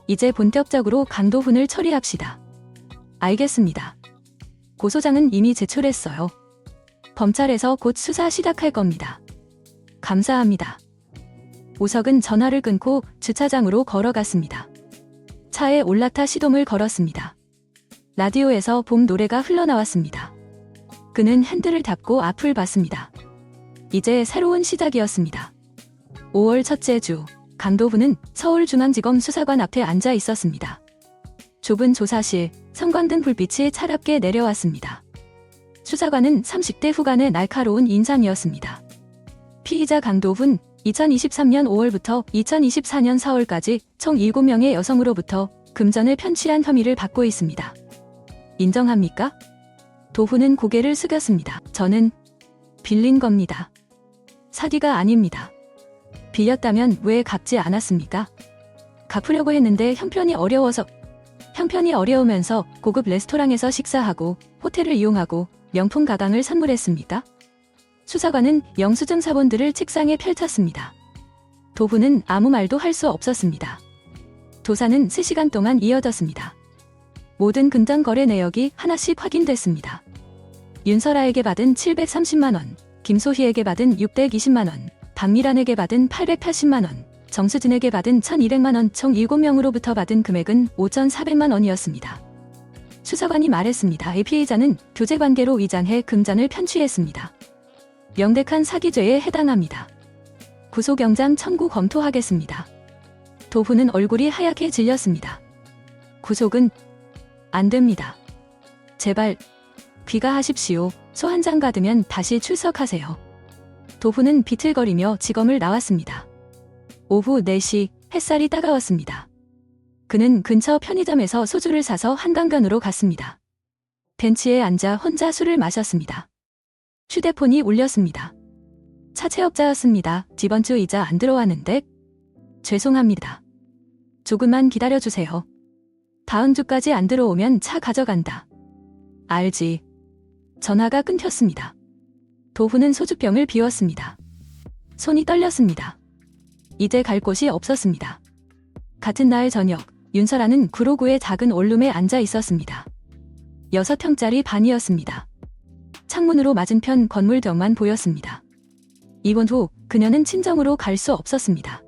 S1: 이제 본격적으로 강도훈을 처리합시다. 알겠습니다. 고소장은 이미 제출했어요. 검찰에서 곧 수사 시작할 겁니다. 감사합니다. 우석은 전화를 끊고 주차장으로 걸어갔습니다. 차에 올라타 시동을 걸었습니다. 라디오에서 봄 노래가 흘러나왔습니다. 그는 핸들을 잡고 앞을 봤습니다. 이제 새로운 시작이었습니다. 5월 첫째 주, 강도훈은 서울중앙지검 수사관 앞에 앉아 있었습니다. 좁은 조사실, 성광등 불빛이 차갑게 내려왔습니다. 수사관은 30대 후반의 날카로운 인상이었습니다. 피의자 강도훈, 2023년 5월부터 2024년 4월까지 총 7명의 여성으로부터 금전을 편취한 혐의를 받고 있습니다. 인정합니까? 도훈은 고개를 숙였습니다. 저는 빌린 겁니다. 사기가 아닙니다. 빌렸다면 왜 갚지 않았습니까? 갚으려고 했는데 형편이 어려우면서 고급 레스토랑에서 식사하고 호텔을 이용하고 명품 가방을 선물했습니까? 수사관은 영수증 사본들을 책상에 펼쳤습니다. 도훈은 아무 말도 할 수 없었습니다. 조사는 3시간 동안 이어졌습니다. 모든 금전 거래 내역이 하나씩 확인됐습니다. 윤설아에게 받은 730만 원, 김소희에게 받은 620만 원, 박미란에게 받은 880만 원, 정수진에게 받은 1200만 원, 총 7명으로부터 받은 금액은 5,400만 원이었습니다. 수사관이 말했습니다. 이 피의자는 교제관계로 위장해 금전을 편취했습니다. 명백한 사기죄에 해당합니다. 구속영장 청구 검토하겠습니다. 도훈은 얼굴이 하얗게 질렸습니다. 구속은 안 됩니다. 제발 귀가하십시오. 소 한 잔 받으면 다시 출석하세요. 도훈은 비틀거리며 지검을 나왔습니다. 오후 4시 햇살이 따가웠습니다. 그는 근처 편의점에서 소주를 사서 한강변으로 갔습니다. 벤치에 앉아 혼자 술을 마셨습니다. 휴대폰이 울렸습니다. 차체업자였습니다. 이번 주 이자 안 들어왔는데? 죄송합니다. 조금만 기다려주세요. 다음 주까지 안 들어오면 차 가져간다. 알지. 전화가 끊겼습니다. 도훈은 소주병을 비웠습니다. 손이 떨렸습니다. 이제 갈 곳이 없었습니다. 같은 날 저녁, 윤설아는 구로구의 작은 원룸에 앉아 있었습니다. 6평짜리 방이었습니다. 창문으로 맞은편 건물벽만 보였습니다. 입원 후 그녀는 친정으로 갈 수 없었습니다.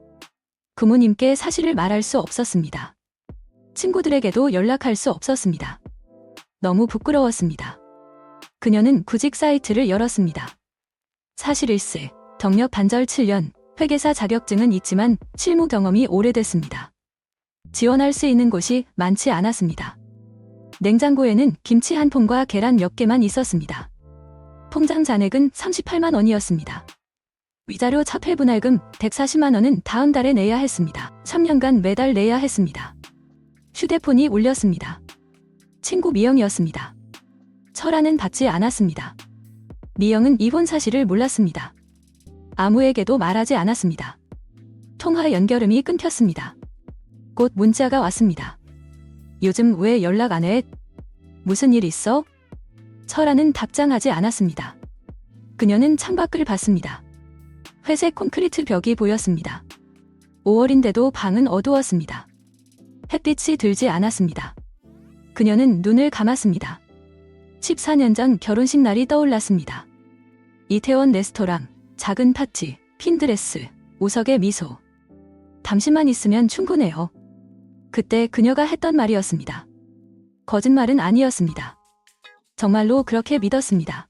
S1: 부모님께 사실을 말할 수 없었습니다. 친구들에게도 연락할 수 없었습니다. 너무 부끄러웠습니다. 그녀는 구직 사이트를 열었습니다. 사실일세, 경력 반절 7년, 회계사 자격증은 있지만 실무 경험이 오래됐습니다. 지원할 수 있는 곳이 많지 않았습니다. 냉장고에는 김치 한 폰과 계란 몇 개만 있었습니다. 통장 잔액은 38만 원이었습니다. 위자료 차폐분할금 140만 원은 다음 달에 내야 했습니다. 3년간 매달 내야 했습니다. 휴대폰이 울렸습니다. 친구 미영이었습니다. 철아는 받지 않았습니다. 미영은 이혼 사실을 몰랐습니다. 아무에게도 말하지 않았습니다. 통화 연결음이 끊겼습니다. 곧 문자가 왔습니다. 요즘 왜 연락 안 해? 무슨 일 있어? 철아는 답장하지 않았습니다. 그녀는 창밖을 봤습니다. 회색 콘크리트 벽이 보였습니다. 5월인데도 방은 어두웠습니다. 햇빛이 들지 않았습니다. 그녀는 눈을 감았습니다. 14년 전 결혼식 날이 떠올랐습니다. 이태원 레스토랑, 작은 파티, 핀드레스, 우석의 미소. 당신만 있으면 충분해요. 그때 그녀가 했던 말이었습니다. 거짓말은 아니었습니다. 정말로 그렇게 믿었습니다.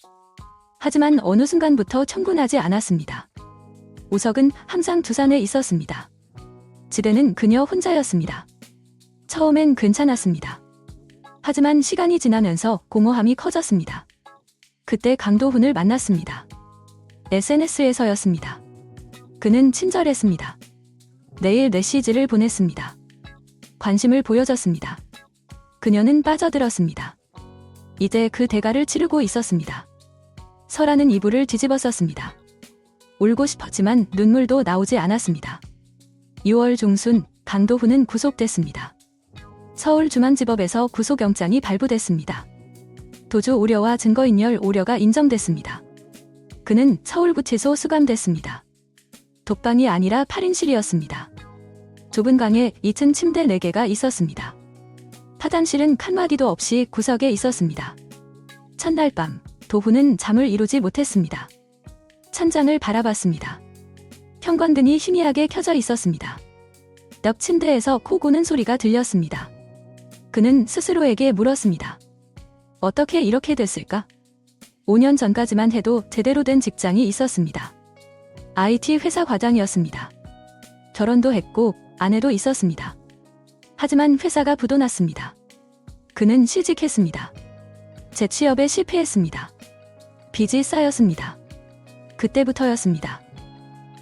S1: 하지만 어느 순간부터 충분하지 않았습니다. 우석은 항상 두산에 있었습니다. 집에는 그녀 혼자였습니다. 처음엔 괜찮았습니다. 하지만 시간이 지나면서 공허함이 커졌습니다. 그때 강도훈을 만났습니다. SNS에서였습니다. 그는 친절했습니다. 매일 메시지를 보냈습니다. 관심을 보여줬습니다. 그녀는 빠져들었습니다. 이제 그 대가를 치르고 있었습니다. 설아는 이불을 뒤집어 썼습니다. 울고 싶었지만 눈물도 나오지 않았습니다. 6월 중순 강도훈은 구속됐습니다. 서울중앙지법에서 구속영장이 발부됐습니다. 도주 우려와 증거인멸 우려가 인정됐습니다. 그는 서울구치소 수감됐습니다. 독방이 아니라 8인실이었습니다. 좁은 방에 2층 침대 4개가 있었습니다. 화장실은 칸마디도 없이 구석에 있었습니다. 첫날 밤, 도훈은 잠을 이루지 못했습니다. 천장을 바라봤습니다. 형광등이 희미하게 켜져 있었습니다. 옆 침대에서 코 고는 소리가 들렸습니다. 그는 스스로에게 물었습니다. 어떻게 이렇게 됐을까? 5년 전까지만 해도 제대로 된 직장이 있었습니다. IT 회사 과장이었습니다. 결혼도 했고 아내도 있었습니다. 하지만 회사가 부도났습니다. 그는 실직했습니다. 재취업에 실패했습니다. 빚이 쌓였습니다. 그때부터였습니다.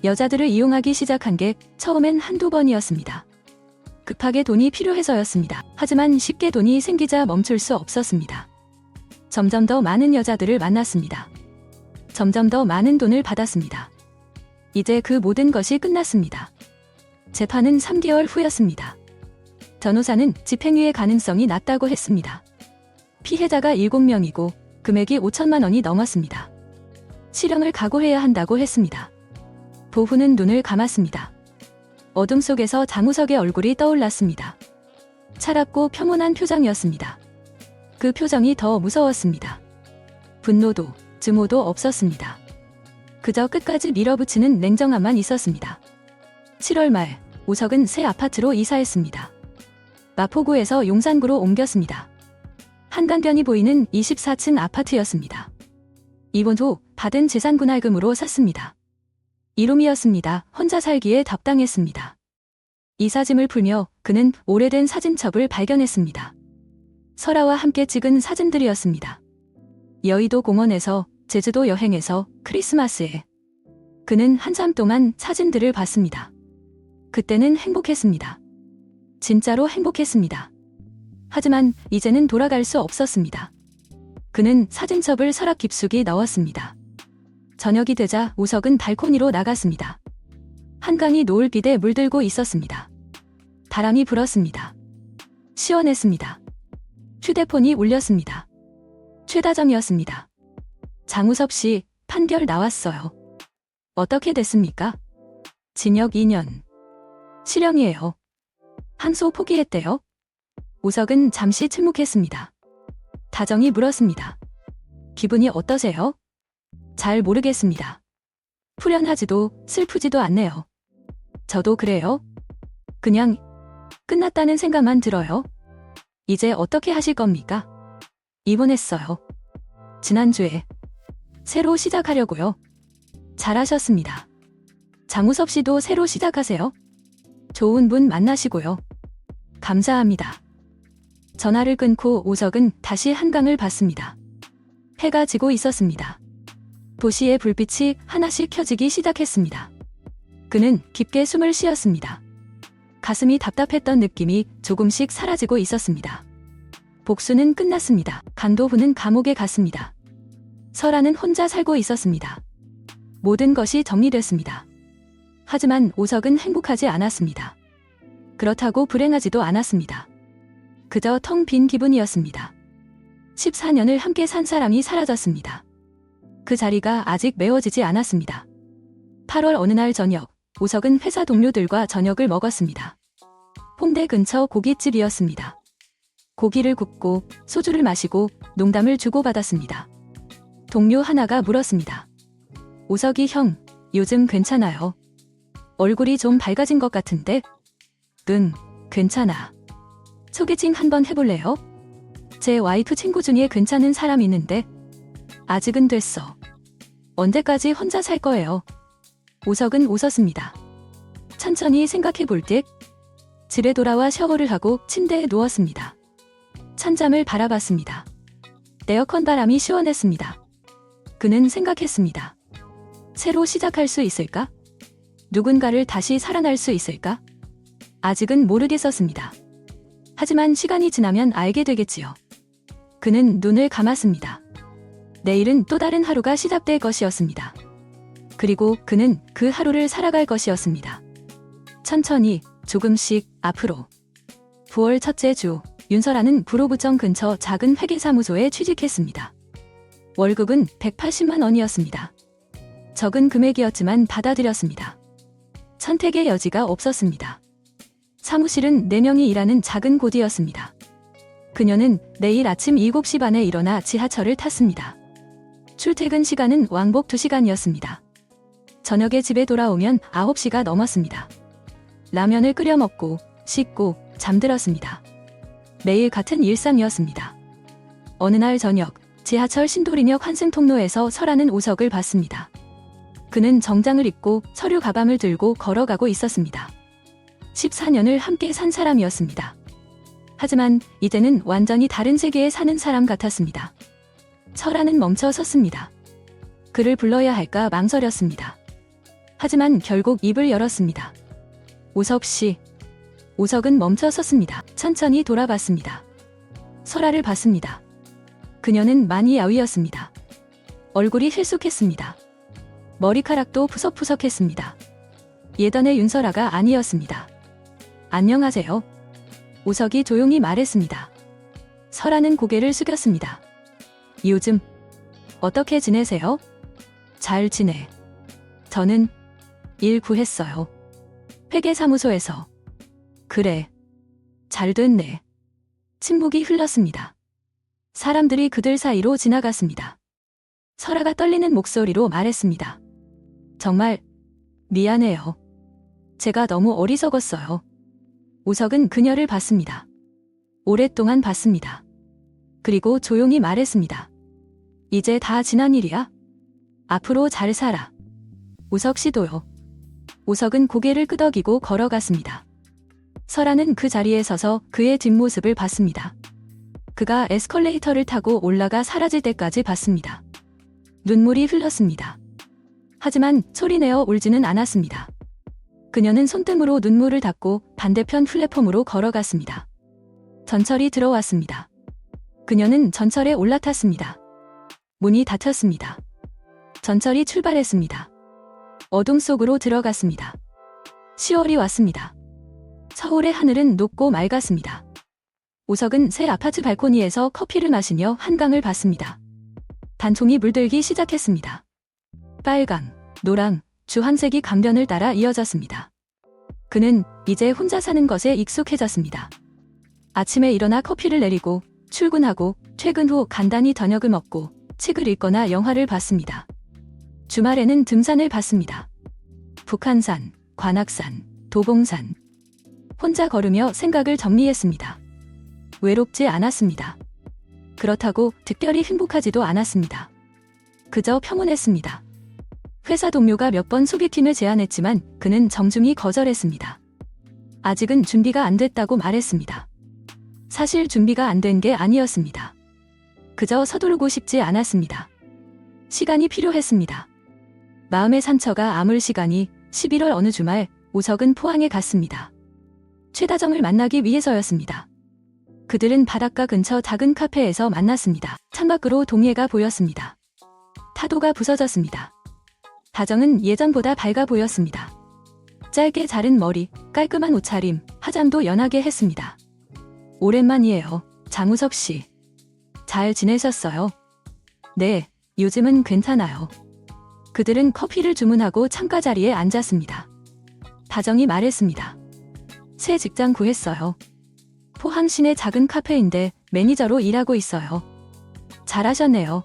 S1: 여자들을 이용하기 시작한 게 처음엔 한두 번이었습니다. 급하게 돈이 필요해서였습니다. 하지만 쉽게 돈이 생기자 멈출 수 없었습니다. 점점 더 많은 여자들을 만났습니다. 점점 더 많은 돈을 받았습니다. 이제 그 모든 것이 끝났습니다. 재판은 3개월 후였습니다. 변호사는 집행유예 가능성이 낮다고 했습니다. 피해자가 7명이고 금액이 5천만 원이 넘었습니다. 실형을 각오해야 한다고 했습니다. 보훈은 눈을 감았습니다. 어둠 속에서 장우석의 얼굴이 떠올랐습니다. 차갑고 평온한 표정이었습니다. 그 표정이 더 무서웠습니다. 분노도, 증오도 없었습니다. 그저 끝까지 밀어붙이는 냉정함만 있었습니다. 7월 말, 우석은 새 아파트로 이사했습니다. 마포구에서 용산구로 옮겼습니다. 한강변이 보이는 24층 아파트였습니다. 이혼 후 받은 재산분할금으로 샀습니다. 이룸이었습니다. 혼자 살기에 답당했습니다. 이삿짐을 풀며 그는 오래된 사진첩을 발견했습니다. 설아와 함께 찍은 사진들이었습니다. 여의도 공원에서, 제주도 여행에서, 크리스마스에. 그는 한참 동안 사진들을 봤습니다. 그때는 행복했습니다. 진짜로 행복했습니다. 하지만 이제는 돌아갈 수 없었습니다. 그는 사진첩을 서랍 깊숙이 넣었습니다. 저녁이 되자 우석은 발코니로 나갔습니다. 한강이 노을빛에 물들고 있었습니다. 바람이 불었습니다. 시원했습니다. 휴대폰이 울렸습니다. 최다정이었습니다. 장우섭 씨, 판결 나왔어요. 어떻게 됐습니까? 징역 2년. 실형이에요. 항소 포기했대요. 우석은 잠시 침묵했습니다. 다정이 물었습니다. 기분이 어떠세요? 잘 모르겠습니다. 후련하지도 슬프지도 않네요. 저도 그래요. 그냥 끝났다는 생각만 들어요. 이제 어떻게 하실 겁니까? 입원했어요. 지난주에. 새로 시작하려고요. 잘하셨습니다. 장우섭 씨도 새로 시작하세요. 좋은 분 만나시고요. 감사합니다. 전화를 끊고 우석은 다시 한강을 봤습니다. 해가 지고 있었습니다. 도시의 불빛이 하나씩 켜지기 시작했습니다. 그는 깊게 숨을 쉬었습니다. 가슴이 답답했던 느낌이 조금씩 사라지고 있었습니다. 복수는 끝났습니다. 강도부는 감옥에 갔습니다. 설아는 혼자 살고 있었습니다. 모든 것이 정리됐습니다. 하지만 우석은 행복하지 않았습니다. 그렇다고 불행하지도 않았습니다. 그저 텅 빈 기분이었습니다. 14년을 함께 산 사람이 사라졌습니다. 그 자리가 아직 메워지지 않았습니다. 8월 어느 날 저녁, 우석은 회사 동료들과 저녁을 먹었습니다. 홍대 근처 고깃집이었습니다. 고기를 굽고 소주를 마시고 농담을 주고받았습니다. 동료 하나가 물었습니다. 우석이 형, 요즘 괜찮아요? 얼굴이 좀 밝아진 것 같은데? 응, 괜찮아. 소개팅 한번 해볼래요? 제 와이프 친구 중에 괜찮은 사람 있는데? 아직은 됐어. 언제까지 혼자 살 거예요? 우석은 웃었습니다. 천천히 생각해 볼 듯. 집에 돌아와 샤워를 하고 침대에 누웠습니다. 찬잠을 바라봤습니다. 에어컨 바람이 시원했습니다. 그는 생각했습니다. 새로 시작할 수 있을까? 누군가를 다시 살아날 수 있을까? 아직은 모르겠었습니다. 하지만 시간이 지나면 알게 되겠지요. 그는 눈을 감았습니다. 내일은 또 다른 하루가 시작될 것이었습니다. 그리고 그는 그 하루를 살아갈 것이었습니다. 천천히, 조금씩 앞으로. 9월 첫째 주, 윤설아는 구로구청 근처 작은 회계사무소에 취직했습니다. 월급은 180만 원이었습니다. 적은 금액이었지만 받아들였습니다. 선택의 여지가 없었습니다. 사무실은 4명이 일하는 작은 곳이었습니다. 그녀는 매일 아침 7시 반에 일어나 지하철을 탔습니다. 출퇴근 시간은 왕복 2시간이었습니다. 저녁에 집에 돌아오면 9시가 넘었습니다. 라면을 끓여 먹고 씻고 잠들었습니다. 매일 같은 일상이었습니다. 어느 날 저녁, 지하철 신도리역 환승통로에서 설아는 우석을 봤습니다. 그는 정장을 입고 서류 가방을 들고 걸어가고 있었습니다. 14년을 함께 산 사람이었습니다. 하지만 이제는 완전히 다른 세계에 사는 사람 같았습니다. 설아는 멈춰 섰습니다. 그를 불러야 할까 망설였습니다. 하지만 결국 입을 열었습니다. 우석 씨. 우석은 멈춰 섰습니다. 천천히 돌아봤습니다. 설아를 봤습니다. 그녀는 많이 야위었습니다. 얼굴이 힐쑥했습니다. 머리카락도 푸석푸석했습니다. 예전의 윤설아가 아니었습니다. 안녕하세요. 우석이 조용히 말했습니다. 설아는 고개를 숙였습니다. 요즘 어떻게 지내세요? 잘 지내. 저는 일 구했어요. 회계사무소에서. 그래. 잘 됐네. 침묵이 흘렀습니다. 사람들이 그들 사이로 지나갔습니다. 설아가 떨리는 목소리로 말했습니다. 정말 미안해요. 제가 너무 어리석었어요. 우석은 그녀를 봤습니다. 오랫동안 봤습니다. 그리고 조용히 말했습니다. 이제 다 지난 일이야. 앞으로 잘 살아. 우석 씨도요. 우석은 고개를 끄덕이고 걸어갔습니다. 설아는 그 자리에 서서 그의 뒷모습을 봤습니다. 그가 에스컬레이터를 타고 올라가 사라질 때까지 봤습니다. 눈물이 흘렀습니다. 하지만 소리내어 울지는 않았습니다. 그녀는 손등으로 눈물을 닦고 반대편 플랫폼으로 걸어갔습니다. 전철이 들어왔습니다. 그녀는 전철에 올라탔습니다. 문이 닫혔습니다. 전철이 출발했습니다. 어둠 속으로 들어갔습니다. 10월이 왔습니다. 서울의 하늘은 높고 맑았습니다. 우석은 새 아파트 발코니에서 커피를 마시며 한강을 봤습니다. 단총이 물들기 시작했습니다. 빨강, 노랑, 주황색이 강변을 따라 이어졌습니다. 그는 이제 혼자 사는 것에 익숙해졌습니다. 아침에 일어나 커피를 내리고 출근하고 퇴근 후 간단히 저녁을 먹고 책을 읽거나 영화를 봤습니다. 주말에는 등산을 봤습니다. 북한산, 관악산, 도봉산. 혼자 걸으며 생각을 정리했습니다. 외롭지 않았습니다. 그렇다고 특별히 행복하지도 않았습니다. 그저 평온했습니다. 회사 동료가 몇 번 소개팅을 제안했지만 그는 정중히 거절했습니다. 아직은 준비가 안 됐다고 말했습니다. 사실 준비가 안 된 게 아니었습니다. 그저 서두르고 싶지 않았습니다. 시간이 필요했습니다. 마음의 상처가 아물 시간이 11월 어느 주말 우석은 포항에 갔습니다. 최다정을 만나기 위해서였습니다. 그들은 바닷가 근처 작은 카페에서 만났습니다. 창밖으로 동해가 보였습니다. 파도가 부서졌습니다. 다정은 예전보다 밝아 보였습니다. 짧게 자른 머리, 깔끔한 옷차림, 화장도 연하게 했습니다. 오랜만이에요, 장우석 씨. 잘 지내셨어요? 네, 요즘은 괜찮아요. 그들은 커피를 주문하고 창가 자리에 앉았습니다. 다정이 말했습니다. 새 직장 구했어요. 포항 시내 작은 카페인데 매니저로 일하고 있어요. 잘하셨네요.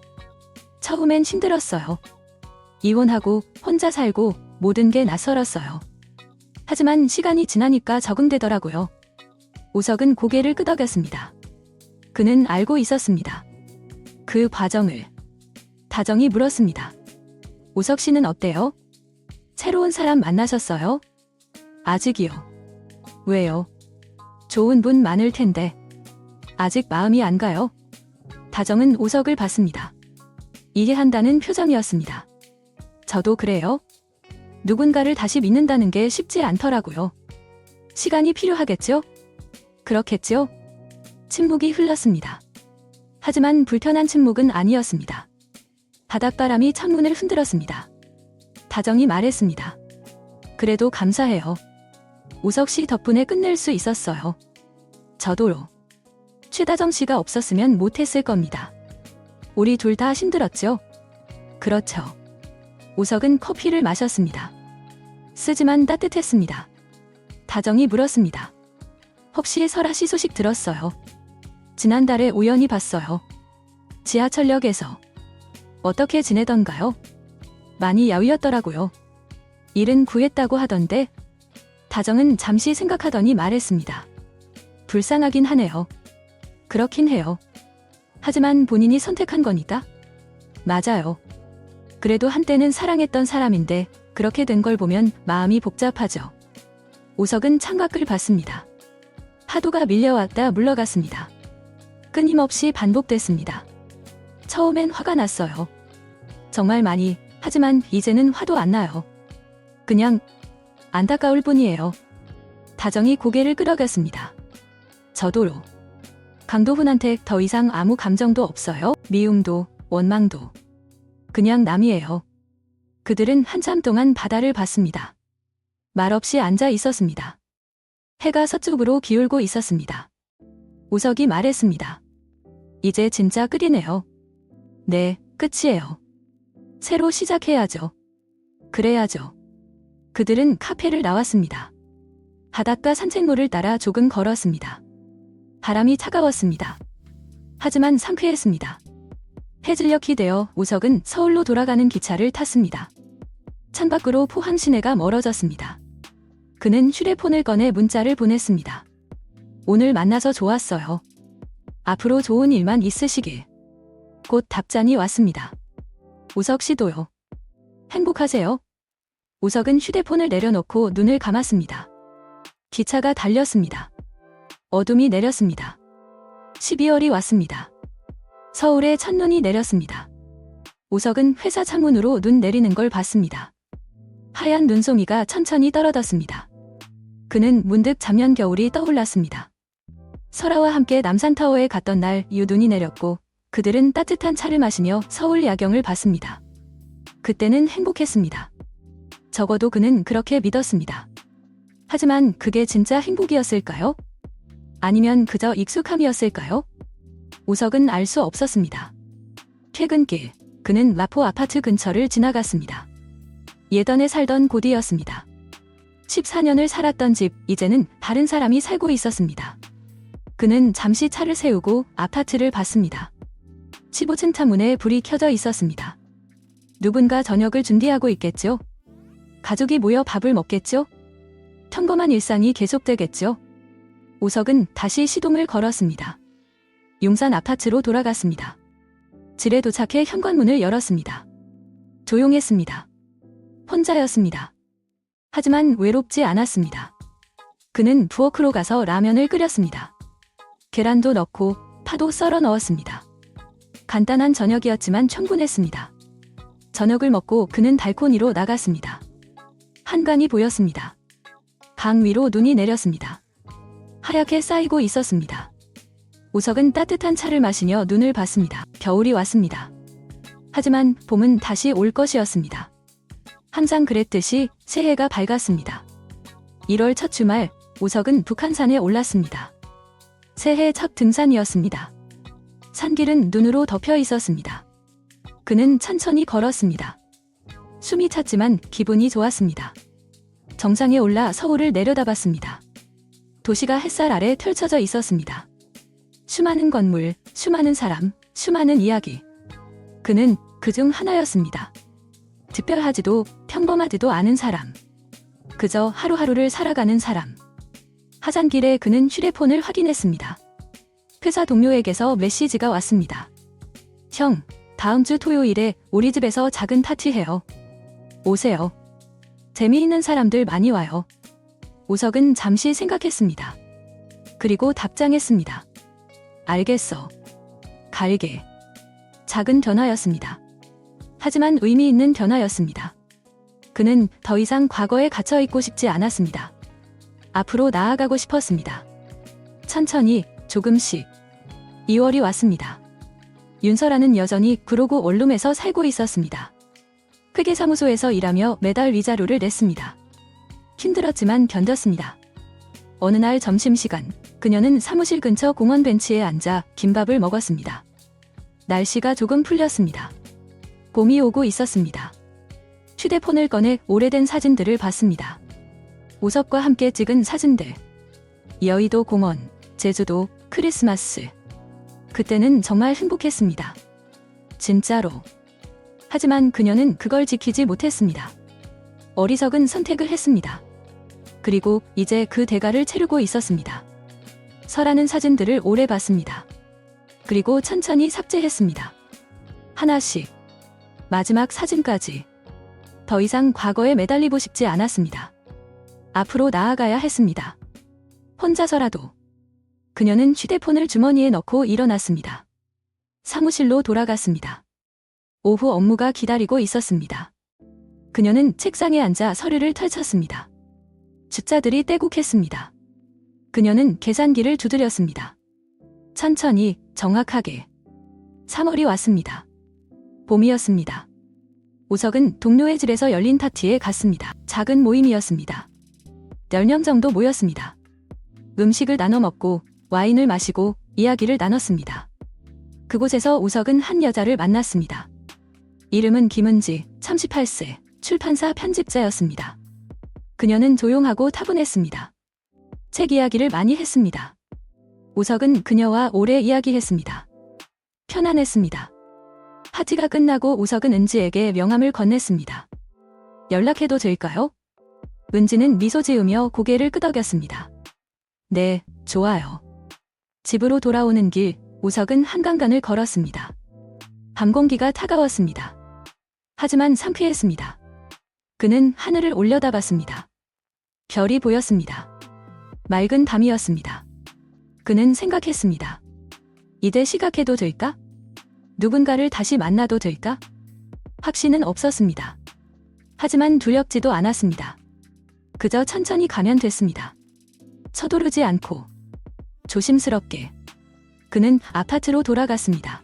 S1: 처음엔 힘들었어요. 이혼하고 혼자 살고 모든 게 낯설었어요. 하지만 시간이 지나니까 적응되더라고요. 우석은 고개를 끄덕였습니다. 그는 알고 있었습니다. 그 과정을. 다정이 물었습니다. 우석 씨는 어때요? 새로운 사람 만나셨어요? 아직이요. 왜요? 좋은 분 많을 텐데. 아직 마음이 안 가요? 다정은 우석을 봤습니다. 이해한다는 표정이었습니다. 저도 그래요. 누군가를 다시 믿는다는 게 쉽지 않더라고요. 시간이 필요하겠죠? 그렇겠죠? 침묵이 흘렀습니다. 하지만 불편한 침묵은 아니었습니다. 바닷바람이 창문을 흔들었습니다. 다정이 말했습니다. 그래도 감사해요. 우석 씨 덕분에 끝낼 수 있었어요. 저도요. 최다정 씨가 없었으면 못했을 겁니다. 우리 둘 다 힘들었죠? 그렇죠. 우석은 커피를 마셨습니다. 쓰지만 따뜻했습니다. 다정이 물었습니다. 혹시 설아 씨 소식 들었어요? 지난달에 우연히 봤어요. 지하철역에서. 어떻게 지내던가요? 많이 야위었더라고요. 일은 구했다고 하던데. 다정은 잠시 생각하더니 말했습니다. 불쌍하긴 하네요. 그렇긴 해요. 하지만 본인이 선택한 거니까. 맞아요. 그래도 한때는 사랑했던 사람인데 그렇게 된 걸 보면 마음이 복잡하죠. 우석은 창밖을 봤습니다. 파도가 밀려왔다 물러갔습니다. 끊임없이 반복됐습니다. 처음엔 화가 났어요. 정말 많이. 하지만 이제는 화도 안 나요. 그냥 안타까울 뿐이에요. 다정이 고개를 끄덕였습니다. 저도요. 강도훈한테 더 이상 아무 감정도 없어요. 미움도 원망도. 그냥 남이에요. 그들은 한참 동안 바다를 봤습니다. 말없이 앉아 있었습니다. 해가 서쪽으로 기울고 있었습니다. 우석이 말했습니다. 이제 진짜 끝이네요. 네, 끝이에요. 새로 시작해야죠. 그래야죠. 그들은 카페를 나왔습니다. 바닷가 산책로를 따라 조금 걸었습니다. 바람이 차가웠습니다. 하지만 상쾌했습니다. 해질녘이 되어 우석은 서울로 돌아가는 기차를 탔습니다. 창밖으로 포항 시내가 멀어졌습니다. 그는 휴대폰을 꺼내 문자를 보냈습니다. 오늘 만나서 좋았어요. 앞으로 좋은 일만 있으시길. 곧 답장이 왔습니다. 우석 씨도요. 행복하세요? 우석은 휴대폰을 내려놓고 눈을 감았습니다. 기차가 달렸습니다. 어둠이 내렸습니다. 12월이 왔습니다. 서울에 첫눈이 내렸습니다. 우석은 회사 창문으로 눈 내리는 걸 봤습니다. 하얀 눈송이가 천천히 떨어졌습니다. 그는 문득 작년 겨울이 떠올랐습니다. 설아와 함께 남산타워에 갔던 날 이후 눈이 내렸고 그들은 따뜻한 차를 마시며 서울 야경을 봤습니다. 그때는 행복했습니다. 적어도 그는 그렇게 믿었습니다. 하지만 그게 진짜 행복이었을까요? 아니면 그저 익숙함이었을까요? 우석은 알 수 없었습니다. 퇴근길, 그는 마포 아파트 근처를 지나갔습니다. 예전에 살던 곳이었습니다. 14년을 살았던 집, 이제는 다른 사람이 살고 있었습니다. 그는 잠시 차를 세우고 아파트를 봤습니다. 15층 창문에 불이 켜져 있었습니다. 누군가 저녁을 준비하고 있겠죠? 가족이 모여 밥을 먹겠죠? 평범한 일상이 계속되겠죠? 우석은 다시 시동을 걸었습니다. 용산 아파트로 돌아갔습니다. 집에 도착해 현관문을 열었습니다. 조용했습니다. 혼자였습니다. 하지만 외롭지 않았습니다. 그는 부엌으로 가서 라면을 끓였습니다. 계란도 넣고 파도 썰어 넣었습니다. 간단한 저녁이었지만 충분했습니다. 저녁을 먹고 그는 발코니로 나갔습니다. 한강이 보였습니다. 강 위로 눈이 내렸습니다. 하얗게 쌓이고 있었습니다. 우석은 따뜻한 차를 마시며 눈을 봤습니다. 겨울이 왔습니다. 하지만 봄은 다시 올 것이었습니다. 항상 그랬듯이 새해가 밝았습니다. 1월 첫 주말, 우석은 북한산에 올랐습니다. 새해 첫 등산이었습니다. 산길은 눈으로 덮여 있었습니다. 그는 천천히 걸었습니다. 숨이 찼지만 기분이 좋았습니다. 정상에 올라 서울을 내려다봤습니다. 도시가 햇살 아래 펼쳐져 있었습니다. 수많은 건물, 수많은 사람, 수많은 이야기. 그는 그중 하나였습니다. 특별하지도 평범하지도 않은 사람. 그저 하루하루를 살아가는 사람. 하산길에 그는 휴대폰을 확인했습니다. 회사 동료에게서 메시지가 왔습니다. 형, 다음 주 토요일에 우리 집에서 작은 파티해요. 오세요. 재미있는 사람들 많이 와요. 우석은 잠시 생각했습니다. 그리고 답장했습니다. 알겠어. 갈게. 작은 변화였습니다. 하지만 의미 있는 변화였습니다. 그는 더 이상 과거에 갇혀 있고 싶지 않았습니다. 앞으로 나아가고 싶었습니다. 천천히, 조금씩. 2월이 왔습니다. 윤설아는 여전히 구로구 원룸에서 살고 있었습니다. 회계사무소에서 일하며 매달 위자료를 냈습니다. 힘들었지만 견뎠습니다. 어느 날 점심시간, 그녀는 사무실 근처 공원 벤치에 앉아 김밥을 먹었습니다. 날씨가 조금 풀렸습니다. 봄이 오고 있었습니다. 휴대폰을 꺼내 오래된 사진들을 봤습니다. 우석과 함께 찍은 사진들. 여의도 공원, 제주도, 크리스마스. 그때는 정말 행복했습니다. 진짜로. 하지만 그녀는 그걸 지키지 못했습니다. 어리석은 선택을 했습니다. 그리고 이제 그 대가를 치르고 있었습니다. 설아는 사진들을 오래 봤습니다. 그리고 천천히 삭제했습니다. 하나씩. 마지막 사진까지. 더 이상 과거에 매달리고 싶지 않았습니다. 앞으로 나아가야 했습니다. 혼자서라도. 그녀는 휴대폰을 주머니에 넣고 일어났습니다. 사무실로 돌아갔습니다. 오후 업무가 기다리고 있었습니다. 그녀는 책상에 앉아 서류를 펼쳤습니다. 숫자들이 떼곡했습니다. 그녀는 계산기를 두드렸습니다. 천천히, 정확하게. 3월이 왔습니다. 봄이었습니다. 우석은 동료의 집에서 열린 파티에 갔습니다. 작은 모임이었습니다. 10명 정도 모였습니다. 음식을 나눠 먹고 와인을 마시고 이야기를 나눴습니다. 그곳에서 우석은 한 여자를 만났습니다. 이름은 김은지, 38세, 출판사 편집자였습니다. 그녀는 조용하고 타분했습니다. 책 이야기를 많이 했습니다. 우석은 그녀와 오래 이야기했습니다. 편안했습니다. 파티가 끝나고 우석은 은지에게 명함을 건넸습니다. 연락해도 될까요? 은지는 미소 지으며 고개를 끄덕였습니다. 네, 좋아요. 집으로 돌아오는 길, 우석은 한강간을 걸었습니다. 밤 공기가 차가웠습니다. 하지만 상쾌했습니다. 그는 하늘을 올려다봤습니다. 별이 보였습니다. 맑은 밤이었습니다. 그는 생각했습니다. 이제 시각해도 될까? 누군가를 다시 만나도 될까? 확신은 없었습니다. 하지만 두렵지도 않았습니다. 그저 천천히 가면 됐습니다. 서두르지 않고 조심스럽게 그는 아파트로 돌아갔습니다.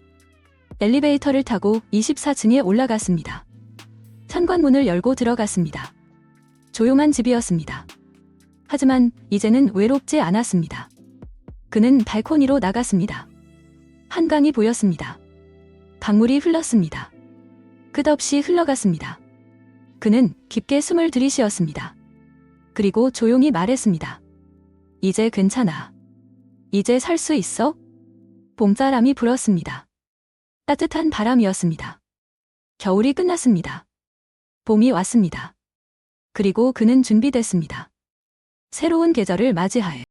S1: 엘리베이터를 타고 24층에 올라갔습니다. 현관문을 열고 들어갔습니다. 조용한 집이었습니다. 하지만 이제는 외롭지 않았습니다. 그는 발코니로 나갔습니다. 한강이 보였습니다. 강물이 흘렀습니다. 끝없이 흘러갔습니다. 그는 깊게 숨을 들이쉬었습니다. 그리고 조용히 말했습니다. 이제 괜찮아. 이제 살 수 있어? 봄바람이 불었습니다. 따뜻한 바람이었습니다. 겨울이 끝났습니다. 봄이 왔습니다. 그리고 그는 준비됐습니다. 새로운 계절을 맞이할